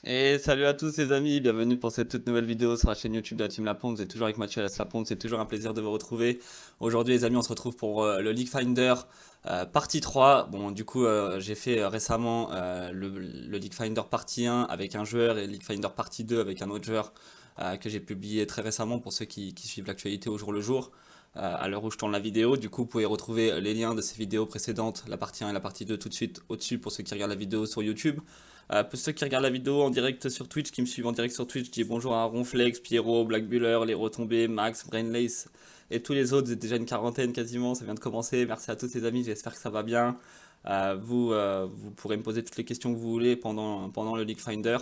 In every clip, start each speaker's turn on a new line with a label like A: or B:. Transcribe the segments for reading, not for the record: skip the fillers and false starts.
A: Et salut à tous les amis, bienvenue pour cette toute nouvelle vidéo sur la chaîne YouTube de la Team Lapombe. Vous êtes toujours avec Mathieu Alas Lapombe, c'est toujours un plaisir de vous retrouver. Aujourd'hui les amis, on se retrouve pour le League Finder partie 3. Bon, du coup, j'ai fait récemment le League Finder partie 1 avec un joueur et League Finder partie 2 avec un autre joueur que j'ai publié très récemment pour ceux qui suivent l'actualité au jour le jour. À l'heure où je tourne la vidéo, du coup vous pouvez retrouver les liens de ces vidéos précédentes, la partie 1 et la partie 2 tout de suite au-dessus pour ceux qui regardent la vidéo sur YouTube. Pour ceux qui regardent la vidéo en direct sur Twitch, qui me suivent en direct sur Twitch, je dis bonjour à Ronflex, Pierrot, Black Buller, Les Retombées, Max, Brainlace et tous les autres. Vous êtes déjà une quarantaine quasiment, ça vient de commencer. Merci à tous les amis, j'espère que ça va bien. Vous pourrez me poser toutes les questions que vous voulez pendant le League Finder.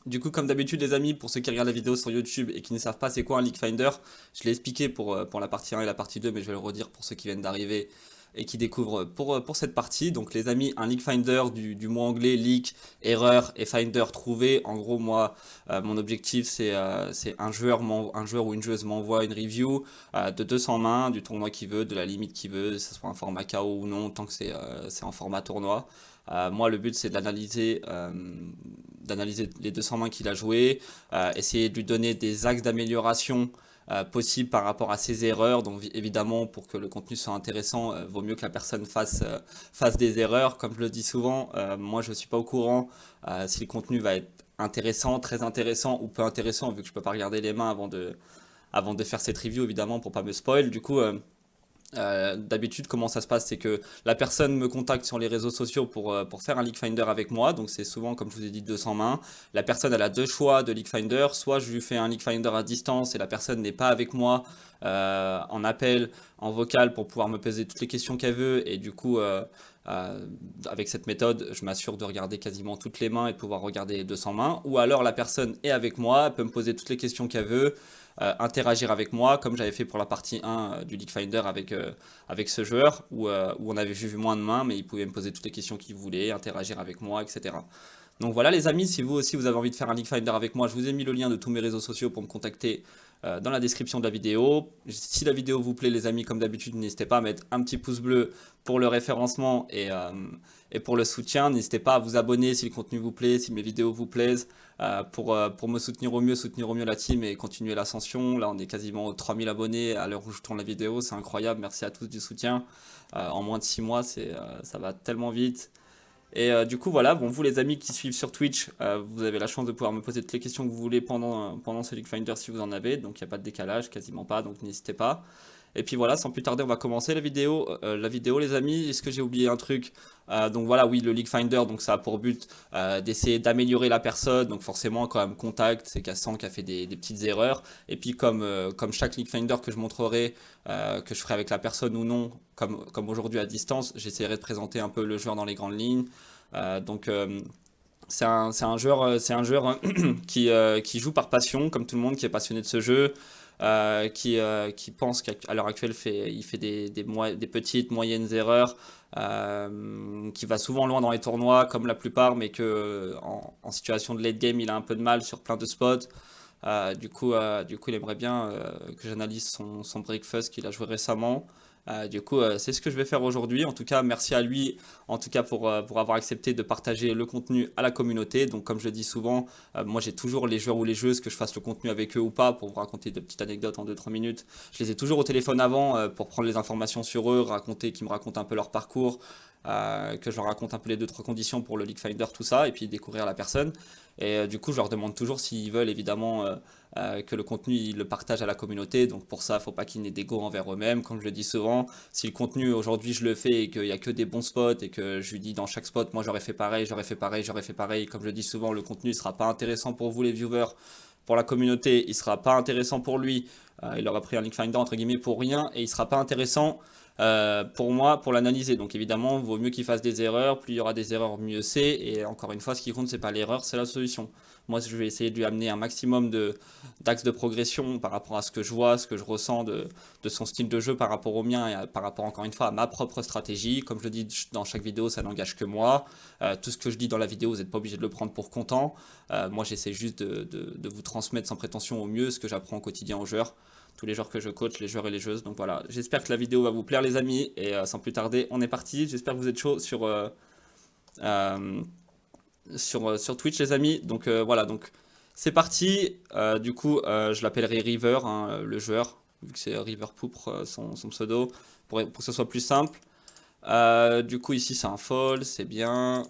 A: Du coup, comme d'habitude, les amis, pour ceux qui regardent la vidéo sur YouTube et qui ne savent pas c'est quoi un League Finder, je l'ai expliqué pour la partie 1 et la partie 2, mais je vais le redire pour ceux qui viennent d'arriver et qui découvrent pour cette partie. Donc, les amis, un League Finder du mot anglais leak, erreur et finder trouvé. En gros, moi, mon objectif, c'est un joueur ou une joueuse m'envoie une review de 200 mains, du tournoi qu'il veut, de la limite qu'il veut, que ce soit un format KO ou non, tant que c'est en format tournoi. Moi, le but, c'est d'analyser les 200 mains qu'il a jouées, essayer de lui donner des axes d'amélioration possibles par rapport à ses erreurs. Donc évidemment, pour que le contenu soit intéressant, vaut mieux que la personne fasse des erreurs. Comme je le dis souvent, moi je ne suis pas au courant si le contenu va être intéressant, très intéressant ou peu intéressant, vu que je peux pas regarder les mains avant de faire cette review, évidemment, pour pas me spoil. Du coup, d'habitude, comment ça se passe, c'est que la personne me contacte sur les réseaux sociaux pour faire un League Finder avec moi. Donc c'est souvent, comme je vous ai dit, 200 mains. La personne, elle a deux choix de League Finder. Soit je lui fais un League Finder à distance et la personne n'est pas avec moi en appel, en vocal pour pouvoir me poser toutes les questions qu'elle veut. Et du coup, euh, avec cette méthode, je m'assure de regarder quasiment toutes les mains et de pouvoir regarder les 200 mains. Ou alors la personne est avec moi, elle peut me poser toutes les questions qu'elle veut, interagir avec moi, comme j'avais fait pour la partie 1 du League Finder avec ce joueur, où on avait vu moins de mains, mais il pouvait me poser toutes les questions qu'il voulait, interagir avec moi, etc. Donc voilà les amis, si vous aussi vous avez envie de faire un League Finder avec moi, je vous ai mis le lien de tous mes réseaux sociaux pour me contacter dans la description de la vidéo. Si la vidéo vous plaît les amis, comme d'habitude, n'hésitez pas à mettre un petit pouce bleu pour le référencement et pour le soutien. N'hésitez pas à vous abonner si le contenu vous plaît, si mes vidéos vous plaisent, pour me soutenir au mieux la team et continuer l'ascension. Là on est quasiment aux 3000 abonnés à l'heure où je tourne la vidéo, c'est incroyable, merci à tous du soutien. En moins de 6 mois, ça va tellement vite. Et du coup, voilà, bon, vous les amis qui suivent sur Twitch, vous avez la chance de pouvoir me poser toutes les questions que vous voulez pendant ce League Finder si vous en avez, donc il n'y a pas de décalage, quasiment pas, donc n'hésitez pas. Et puis voilà, sans plus tarder, on va commencer la vidéo les amis. Est-ce que j'ai oublié un truc? Donc voilà, oui, le League Finder, donc ça a pour but d'essayer d'améliorer la personne, donc forcément quand même contact, c'est qu'elle sent qu'elle fait des petites erreurs. Et puis comme chaque League Finder que je montrerai, que je ferai avec la personne ou non, comme aujourd'hui à distance, j'essaierai de présenter un peu le joueur dans les grandes lignes. Donc c'est un joueur qui joue par passion, comme tout le monde, qui est passionné de ce jeu, qui pense qu'à l'heure actuelle il fait des petites, moyennes erreurs, qui va souvent loin dans les tournois, comme la plupart, mais que en situation de late game, il a un peu de mal sur plein de spots. Du coup, il aimerait bien que j'analyse son breakfast qu'il a joué récemment. C'est ce que je vais faire aujourd'hui. En tout cas, merci à lui, en tout cas pour avoir accepté de partager le contenu à la communauté. Donc, comme je le dis souvent, moi j'ai toujours les joueurs ou les joueuses, que je fasse le contenu avec eux ou pas, pour vous raconter de petites anecdotes en 2-3 minutes. Je les ai toujours au téléphone avant pour prendre les informations sur eux, qu'ils me racontent un peu leur parcours, que je leur raconte un peu les 2-3 conditions pour le League Finder, tout ça, et puis découvrir la personne. Et du coup, je leur demande toujours s'ils veulent évidemment que le contenu ils le partagent à la communauté. Donc pour ça, il ne faut pas qu'ils n'aient d'ego envers eux-mêmes. Comme je le dis souvent, si le contenu aujourd'hui je le fais et qu'il n'y a que des bons spots et que je lui dis dans chaque spot, moi j'aurais fait pareil, j'aurais fait pareil, j'aurais fait pareil. Comme je le dis souvent, le contenu ne sera pas intéressant pour vous les viewers. Pour la communauté, il sera pas intéressant pour lui. Il aura pris un Link Finder entre guillemets pour rien et il sera pas intéressant pour moi pour l'analyser. Donc évidemment, il vaut mieux qu'il fasse des erreurs. Plus il y aura des erreurs, mieux c'est. Et encore une fois, ce qui compte, c'est pas l'erreur, c'est la solution. Moi, je vais essayer de lui amener un maximum d'axes de progression par rapport à ce que je vois, ce que je ressens de son style de jeu par rapport au mien et par rapport encore une fois à ma propre stratégie. Comme je le dis dans chaque vidéo, ça n'engage que moi. Tout ce que je dis dans la vidéo, vous n'êtes pas obligé de le prendre pour content. Moi, j'essaie juste de vous transmettre sans prétention au mieux ce que j'apprends au quotidien aux joueurs. Tous les joueurs que je coach, les joueurs et les joueuses. Donc voilà, j'espère que la vidéo va vous plaire les amis. Et sans plus tarder, on est parti. J'espère que vous êtes chaud euh, sur Twitch, les amis. Donc voilà, donc c'est parti. Du coup, je l'appellerai River, hein, le joueur, vu que c'est River Poupre, son pseudo, pour que ce soit plus simple. Du coup, ici, c'est un fold, c'est bien.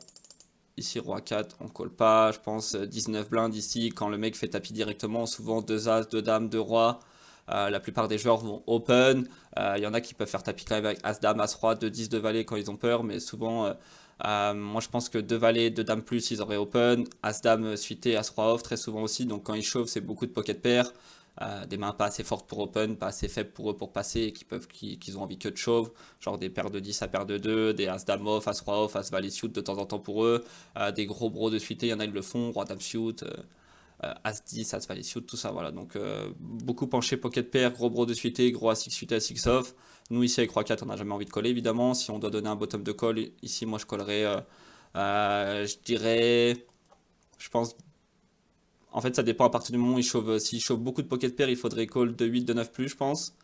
A: Ici, roi 4, on colle pas. Je pense 19 blindes ici. Quand le mec fait tapis directement, souvent 2 as, 2 dames, 2 rois. La plupart des joueurs vont open. Il y en a qui peuvent faire tapis quand même avec as, dame, as, roi, 2 10, 2 valets quand ils ont peur. Mais souvent, moi je pense que 2 valets, 2 dames plus, ils auraient open. As, dame suité, as, roi off très souvent aussi. Donc quand ils chauffent, c'est beaucoup de pocket pair. Des mains pas assez fortes pour open, pas assez faibles pour eux pour passer, et qu'ils ont envie que de chauve, genre des paires de 10 à paires de 2, des as dame off, as roi off, as valet suit de temps en temps pour eux, des gros bros de suité, il y en a ils le font, roi dame suit, as 10, as valet suit, tout ça, voilà. Donc beaucoup penché pocket pair, gros bros de suité, gros as 6 suité, as 6 off. Nous ici avec roi 4 on n'a jamais envie de coller évidemment. Si on doit donner un bottom de call, ici moi je collerais, je dirais, je pense. En fait, ça dépend à partir du moment où il chauffe. S'il chauffe beaucoup de pocket pair, il faudrait call de 8, de 9 plus, je pense.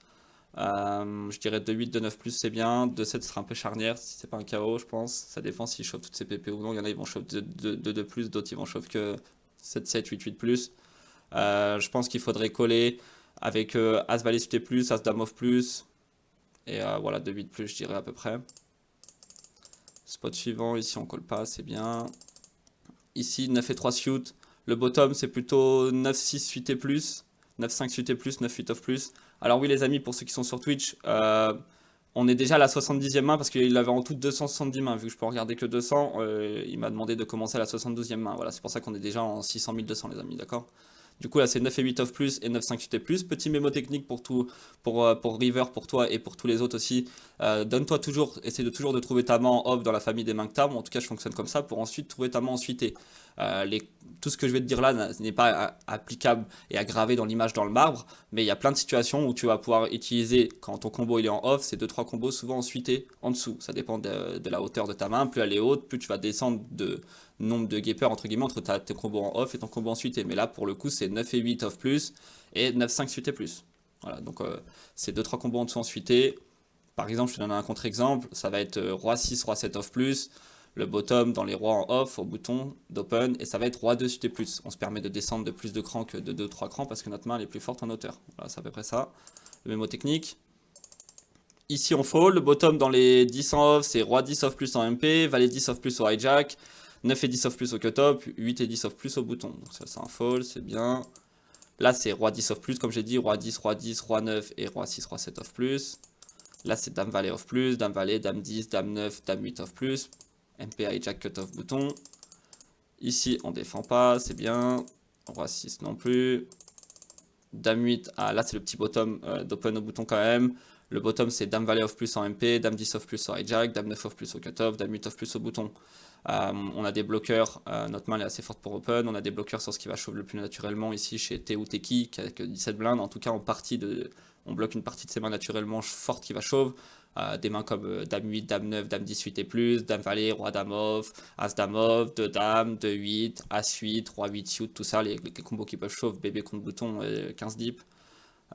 A: Je dirais de 8, de 9 plus, c'est bien. De 7, ce sera un peu charnière si c'est pas un KO, je pense. Ça dépend s'il chauffe toutes ses PP ou non. Il y en a, ils vont chauffer de 2 plus, d'autres, ils vont chauffer que 7, 7, 8, 8 plus. Je pense qu'il faudrait coller avec As Valet suité plus, As Dame off plus. Et voilà, de 8 plus, je dirais à peu près. Spot suivant, ici on colle pas, c'est bien. Ici, 9 et 3 suit. Le bottom, c'est plutôt 9-6 suité plus, 9-5 suité plus, 9-8 off plus. Alors oui, les amis, pour ceux qui sont sur Twitch, on est déjà à la 70e main parce qu'il avait en tout 270 mains. Vu que je peux en regarder que 200, il m'a demandé de commencer à la 72e main. Voilà, c'est pour ça qu'on est déjà en 600 200, les amis, d'accord? Du coup, là, c'est 9 et 8 off plus et 9-5 suité plus. Petit mémo technique pour tout, pour River, pour toi et pour tous les autres aussi. Donne-toi toujours, essaie de toujours de trouver ta main en off dans la famille des mains que tu as. Bon, en tout cas, je fonctionne comme ça pour ensuite trouver ta main en suité. Tout ce que je vais te dire là n'est pas applicable et aggravé dans l'image dans le marbre, mais il y a plein de situations où tu vas pouvoir utiliser, quand ton combo il est en off, ces 2-3 combos souvent en suité en dessous. Ça dépend de la hauteur de ta main. Plus elle est haute, plus tu vas descendre de nombre de guépeurs entre guillemets entre tes combos en off et ton combo en suité. Mais là, pour le coup, c'est 9 et 8 off plus et 9-5 suité plus. Voilà, donc c'est 2-3 combos en dessous en suité. Par exemple, je te donne un contre-exemple, ça va être roi 6, roi 7 off plus. Le bottom dans les rois en off au bouton d'open et ça va être roi 2 suité plus. On se permet de descendre de plus de crans que de 2-3 crans parce que notre main elle est plus forte en hauteur. Voilà, c'est à peu près ça. Le mémo technique. Ici on fold, le bottom dans les 10 en off c'est roi 10 off plus en MP, valet 10 off plus au hijack, 9 et 10 off plus au cut-up, 8 et 10 off plus au bouton. Donc ça c'est un fold, c'est bien. Là c'est roi 10 off plus comme j'ai dit, roi 10, roi 10, roi 9 et roi 6, roi 7 off plus. Là c'est dame valet off plus, dame valet, dame 10, dame 9, dame 8 off plus. MP hijack cut-off bouton. Ici, on défend pas, c'est bien. Roi 6 non plus. Dame 8, ah là c'est le petit bottom d'open au bouton quand même. Le bottom c'est dame valet off plus en MP, dame 10 off plus en hijack, dame 9 off plus au cut-off, dame 8 off plus au bouton. On a des bloqueurs, notre main elle est assez forte pour open, on a des bloqueurs sur ce qui va chauffer le plus naturellement ici chez T ou Teki qui a que 17 blindes. En tout cas, on bloque une partie de ses mains naturellement fortes qui va chauffe. Des mains comme dame 8, dame 9, dame 18 et plus, dame valet, roi dame off, as dame off, 2 dames, 2 8, as 8, roi 8 suit, tout ça, les combos qui peuvent chauffe, bébé contre bouton, 15 dips,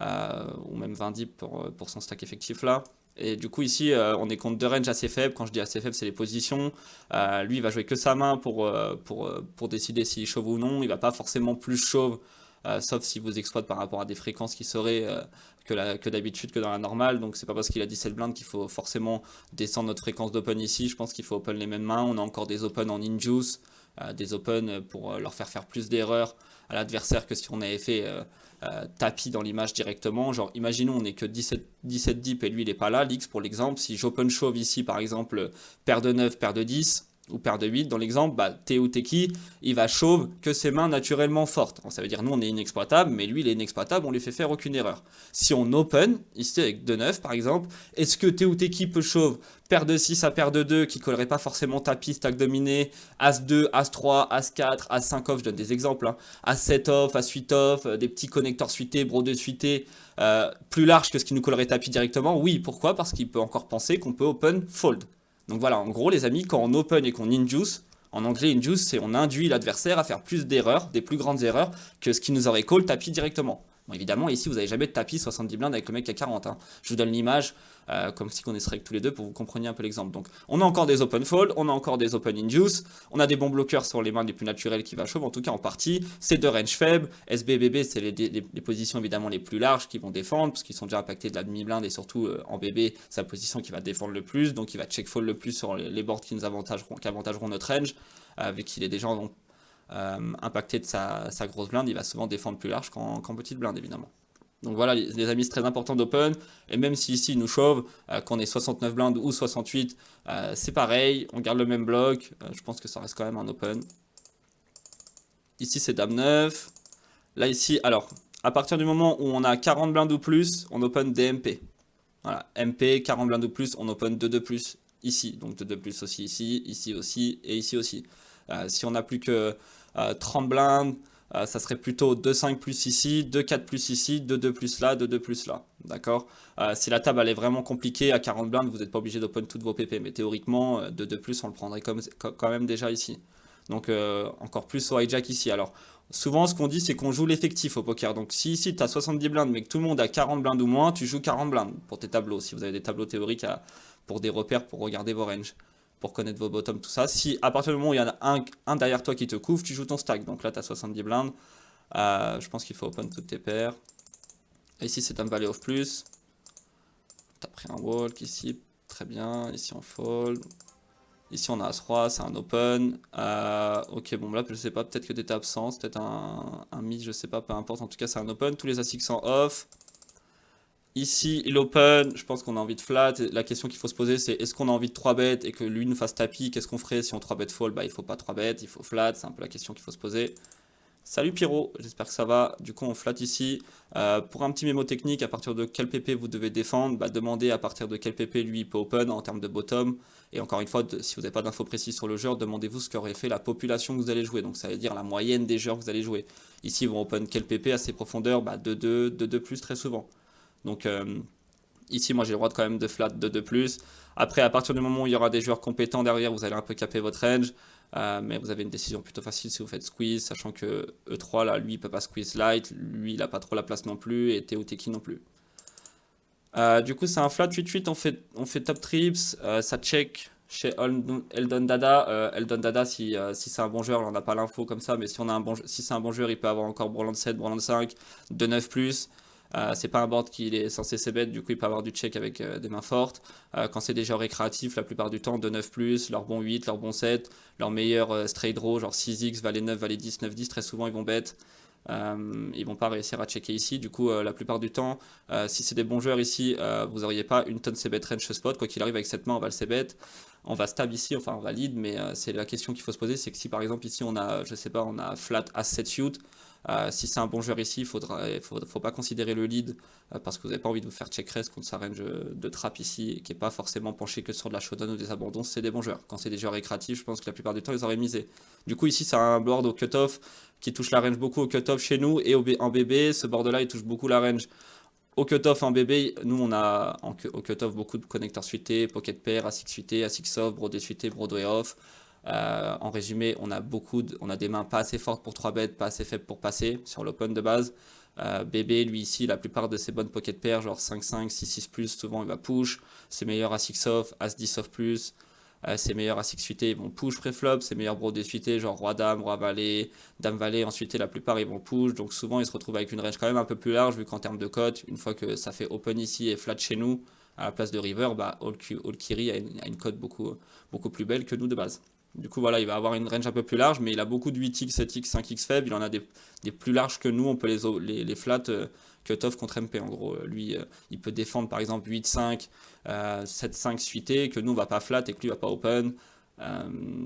A: ou même 20 dips pour son stack effectif là. Et du coup ici on est contre deux ranges assez faibles. Quand je dis assez faibles c'est les positions. Lui il va jouer que sa main pour décider s'il chauve ou non. Il va pas forcément plus chauve sauf si vous exploite par rapport à des fréquences qui seraient que d'habitude que dans la normale. Donc c'est pas parce qu'il a 17 blindes qu'il faut forcément descendre notre fréquence d'open ici. Je pense qu'il faut open les mêmes mains. On a encore des open en in-juice, des open pour leur faire plus d'erreurs à l'adversaire que si on avait fait tapis dans l'image directement. Genre imaginons on est que 17 deep et lui il est pas là, l'X pour l'exemple. Si j'open shove ici par exemple paire de 9, paire de 10 ou paire de 8 dans l'exemple, bah, T ou Teki, il va chauve que ses mains naturellement fortes. Donc, ça veut dire nous on est inexploitable, mais lui il est inexploitable, on lui fait faire aucune erreur. Si on open, ici avec 2-9 par exemple, est-ce que T ou Teki peut chauve paire de 6 à paire de 2 qui collerait pas forcément tapis, stack dominé, As2, As3, As4, As5 off, je donne des exemples, hein. As7 off, As8 off, des petits connecteurs suités, bro 2 suités, plus larges que ce qui nous collerait tapis directement. Oui, pourquoi? Parce qu'il peut encore penser qu'on peut open fold. Donc voilà, en gros les amis, quand on open et qu'on induce, en anglais induce, c'est on induit l'adversaire à faire plus d'erreurs, des plus grandes erreurs que ce qui nous aurait call tapis directement. Bon, évidemment, ici, vous n'avez jamais de tapis 70 blindes avec le mec à 40. Hein. Je vous donne l'image, comme si on est avec tous les deux pour que vous compreniez un peu l'exemple. Donc, on a encore des open fold, on a encore des open induce, on a des bons bloqueurs sur les mains les plus naturelles qui va chauve, en tout cas en partie. C'est de range faible. SB, BB, c'est les positions évidemment les plus larges qui vont défendre, parce qu'ils sont déjà impactés de la demi-blinde, et surtout en BB, c'est la position qui va défendre le plus, donc il va check fold le plus sur les boards qui avantageront notre range, vu qu'il est déjà impacté de sa grosse blinde, il va souvent défendre plus large qu'en petite blinde évidemment. Donc voilà les amis, c'est très important d'open, et même si ici il nous chauve, qu'on est 69 blindes ou 68, c'est pareil, on garde le même bloc, je pense que ça reste quand même un open. Ici c'est dame 9, là ici, alors à partir du moment où on a 40 blindes ou plus, on open DMP. Voilà, MP, 40 blindes ou plus, on open 2-2 plus ici, donc 2-2 plus aussi ici aussi et ici aussi. Si on n'a plus que 30 blindes, ça serait plutôt 2-5 plus ici, 2-4 plus ici, 2-2 plus là, 2-2 plus là. D'accord. Si la table elle est vraiment compliquée, à 40 blindes, vous n'êtes pas obligé d'open toutes vos PP, mais théoriquement, 2-2 plus, on le prendrait quand même déjà ici. Donc encore plus au hijack ici. Alors souvent ce qu'on dit c'est qu'on joue l'effectif au poker. Donc si ici tu as 70 blindes mais que tout le monde a 40 blindes ou moins, tu joues 40 blindes pour tes tableaux. Si vous avez des tableaux théoriques pour des repères, pour regarder vos ranges, pour connaître vos bottoms, tout ça. Si à partir du moment où il y en a un derrière toi qui te couvre, tu joues ton stack. Donc là tu as 70 blindes. Je pense qu'il faut open toutes tes paires. Et ici c'est un valet off plus. Tu as pris un walk ici, très bien. Ici on fold. Ici on a As-Roi, c'est un open. Ok, bon là je sais pas, peut-être que t'étais absent, peut-être un mid, je sais pas, peu importe. En tout cas c'est un open, tous les As-X sont off. Ici il open, je pense qu'on a envie de flat. La question qu'il faut se poser c'est est-ce qu'on a envie de 3 bet et que lui nous fasse tapis, qu'est-ce qu'on ferait si on 3 bet fold? Bah il faut pas 3 bet, il faut flat, c'est un peu la question qu'il faut se poser. Salut Pierrot, j'espère que ça va. Du coup, on flatte ici. Pour un petit mémo technique, à partir de quel PP vous devez défendre, bah, demandez à partir de quel PP lui il peut open en termes de bottom. Et encore une fois, si vous n'avez pas d'infos précises sur le joueur, demandez-vous ce qu'aurait fait la population que vous allez jouer. Donc ça veut dire la moyenne des joueurs que vous allez jouer. Ici, ils vont open quel PP à ces profondeurs, bah, 2-2, 2-2 plus très souvent. Donc ici, moi j'ai le droit quand même de flat 2-2 plus. Après, à partir du moment où il y aura des joueurs compétents derrière, vous allez un peu caper votre range. Mais vous avez une décision plutôt facile si vous faites squeeze, sachant que E3 là, lui il peut pas squeeze light, lui il a pas trop la place non plus, et Théo Teki non plus. Du coup c'est un flat 8-8, on fait top trips, ça check chez Eldon Dada. Eldon Dada si c'est un bon joueur, là, on n'a pas l'info comme ça, mais si c'est un bon joueur il peut avoir encore Broland 7, Broland 5, 2-9 plus. C'est pas un board qui est censé c-bet, du coup il peut avoir du check avec des mains fortes. Quand c'est des joueurs récréatifs, la plupart du temps 2-9+, leur bon 8, leur bon 7, leur meilleur straight draw, genre 6x, valet 9, valet 10, 9-10, très souvent ils vont bet. Ils vont pas réussir à checker ici, du coup la plupart du temps, si c'est des bons joueurs ici, vous auriez pas une tonne c-bet range spot, quoi qu'il arrive avec cette main on va le c-bet. On va stab ici, enfin on va lead, mais c'est la question qu'il faut se poser, c'est que si par exemple ici on a, je sais pas, on a flat as-7 suit, si c'est un bon joueur ici, faut pas considérer le lead parce que vous n'avez pas envie de vous faire check raise contre sa range de trap ici qui est pas forcément penché que sur de la showdown ou des abandons, c'est des bons joueurs. Quand c'est des joueurs récréatifs, je pense que la plupart du temps ils auraient misé. Du coup ici c'est un board au cutoff qui touche la range beaucoup au cutoff chez nous et en BB, ce board là il touche beaucoup la range. Au cutoff en BB, nous on a au cutoff beaucoup de connecteurs suités, pocket pair, ASIC suité, ASIC soft, brodé suité, Broadway off. En résumé, on a des mains pas assez fortes pour 3 bêtes, pas assez faibles pour passer sur l'open de base. BB, lui ici, la plupart de ses bonnes pocket pairs, genre 5-5, 6-6+, souvent il va push. Ses meilleurs As-6 off, As-10 off plus. Ses meilleurs As-6 suités, ils vont push pré-flop. Ses meilleurs brodés suités, genre Roi-Dame, Roi-Valet, Dame-Valet, ensuite la plupart ils vont push. Donc souvent ils se retrouvent avec une range quand même un peu plus large, vu qu'en termes de cote, une fois que ça fait open ici et flat chez nous, à la place de river, bah All Kiri a une cote beaucoup plus belle que nous de base. Du coup, voilà, il va avoir une range un peu plus large, mais il a beaucoup de 8x, 7x, 5x faibles. Il en a des plus larges que nous. On peut les flat cut-off contre MP. En gros, lui, il peut défendre par exemple 8-5, 7-5 suité, que nous, on va pas flat et que lui, va pas open.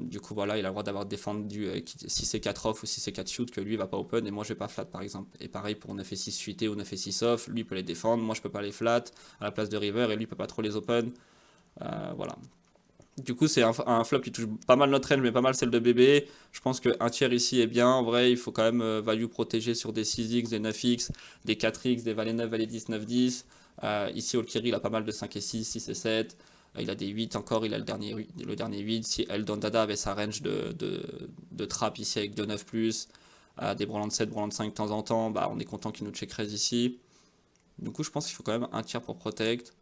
A: Du coup, voilà, il a le droit d'avoir défendu si c'est 4 off ou si c'est 4 shoot, que lui, va pas open et moi, je vais pas flat par exemple. Et pareil pour 9 et 6 suité ou 9 et 6 off, lui, il peut les défendre. Moi, je peux pas les flat à la place de river et lui, il peut pas trop les open. Voilà. Du coup, c'est un flop qui touche pas mal notre range, mais pas mal celle de BB. Je pense qu'un tiers ici est bien. En vrai, il faut quand même value protéger sur des 6x, des 9x, des 4x, des valet 9, valet 10, 9, 10. Ici, Olkiri, il a pas mal de 5 et 6, 6 et 7. Il a des 8 encore, il a le dernier 8. Si Eldon Dada avait sa range de trap ici avec 2 9+, des brelands 7, brelands 5 de temps en temps, bah, on est content qu'il nous check raise ici. Du coup, je pense qu'il faut quand même un tiers pour protect.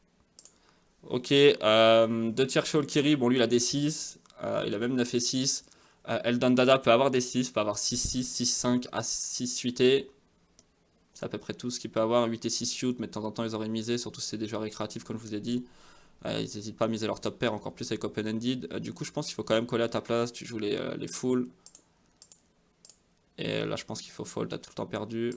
A: Ok, 2 tiers chez Olkiri, bon lui il a des 6, il a même 9 et 6. Eldan Dada peut avoir des 6, peut avoir 6-6, 6-5 à 6 suités. C'est à peu près tout ce qu'il peut avoir, 8 et 6 shoot, mais de temps en temps ils auraient misé, surtout si c'est des joueurs récréatifs comme je vous ai dit. Ils n'hésitent pas à miser leur top pair, encore plus avec open-ended. Du coup je pense qu'il faut quand même coller à ta place, tu joues les fulls. Et là je pense qu'il faut fold, t'as tout le temps perdu.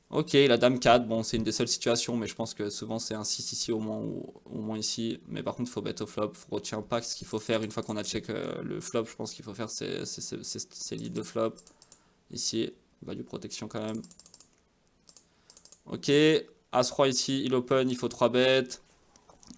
A: Ok, la dame 4, bon c'est une des seules situations, mais je pense que souvent c'est un 6 ici au moins, ou au moins ici. Mais par contre il faut bet au flop, faut retient pas ce qu'il faut faire une fois qu'on a check le flop, je pense qu'il faut faire c'est lead de flop. Ici, value protection quand même. Ok, As-Roi ici, il open, il faut 3 bêtes.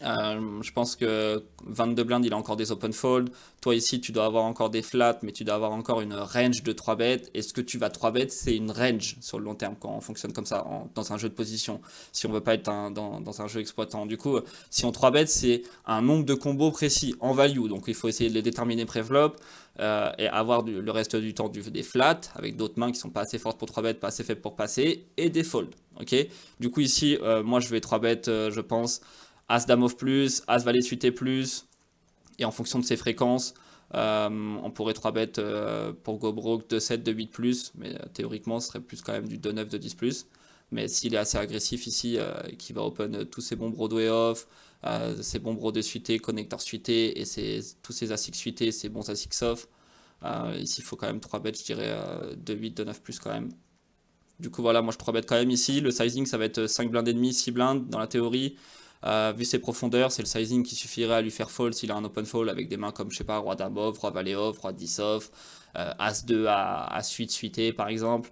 A: Je pense que 22 blindes, il a encore des open fold. Toi ici, tu dois avoir encore des flats, mais tu dois avoir encore une range de 3 bêtes. Et ce que tu vas 3 bêtes, c'est une range sur le long terme quand on fonctionne comme ça dans un jeu de position. Si on veut pas être dans un jeu exploitant. Du coup, si on 3 bêtes, c'est un nombre de combos précis en value. Donc il faut essayer de les déterminer pré-flop et avoir le reste du temps des flats avec d'autres mains qui sont pas assez fortes pour 3 bêtes, pas assez faibles pour passer et des folds. Ok. Du coup ici, moi je vais 3 bêtes, je pense. As Dame off plus, As Valet suité plus, et en fonction de ses fréquences, on pourrait 3 bêtes pour go broke 2-7, 2-8 plus, mais théoriquement ce serait plus quand même du 2-9, 2-10 plus. Mais s'il est assez agressif ici, et qu'il va open tous ses bons Broadway off, ses bons Broadway suités, connecteurs suités, et tous ses Asics suités, ses bons Asics off, ici il faut quand même 3 bêtes, je dirais 2-8, 2-9 plus quand même. Du coup voilà, moi je 3 bêtes quand même ici, le sizing ça va être 5 blindes et demi, 6 blindes dans la théorie. Vu ses profondeurs, c'est le sizing qui suffirait à lui faire fold s'il a un open fold avec des mains comme, je sais pas, Roi Dame off, Roi Valet off, Roi 10 off, As-2 à suite suité par exemple,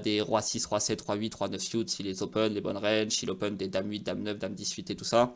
A: des Roi 6, Roi 7, Roi 8, Roi 9 suite s'il les open, les bonnes ranges, s'il open des Dame 8, Dame 9, Dame 10 suité, tout ça.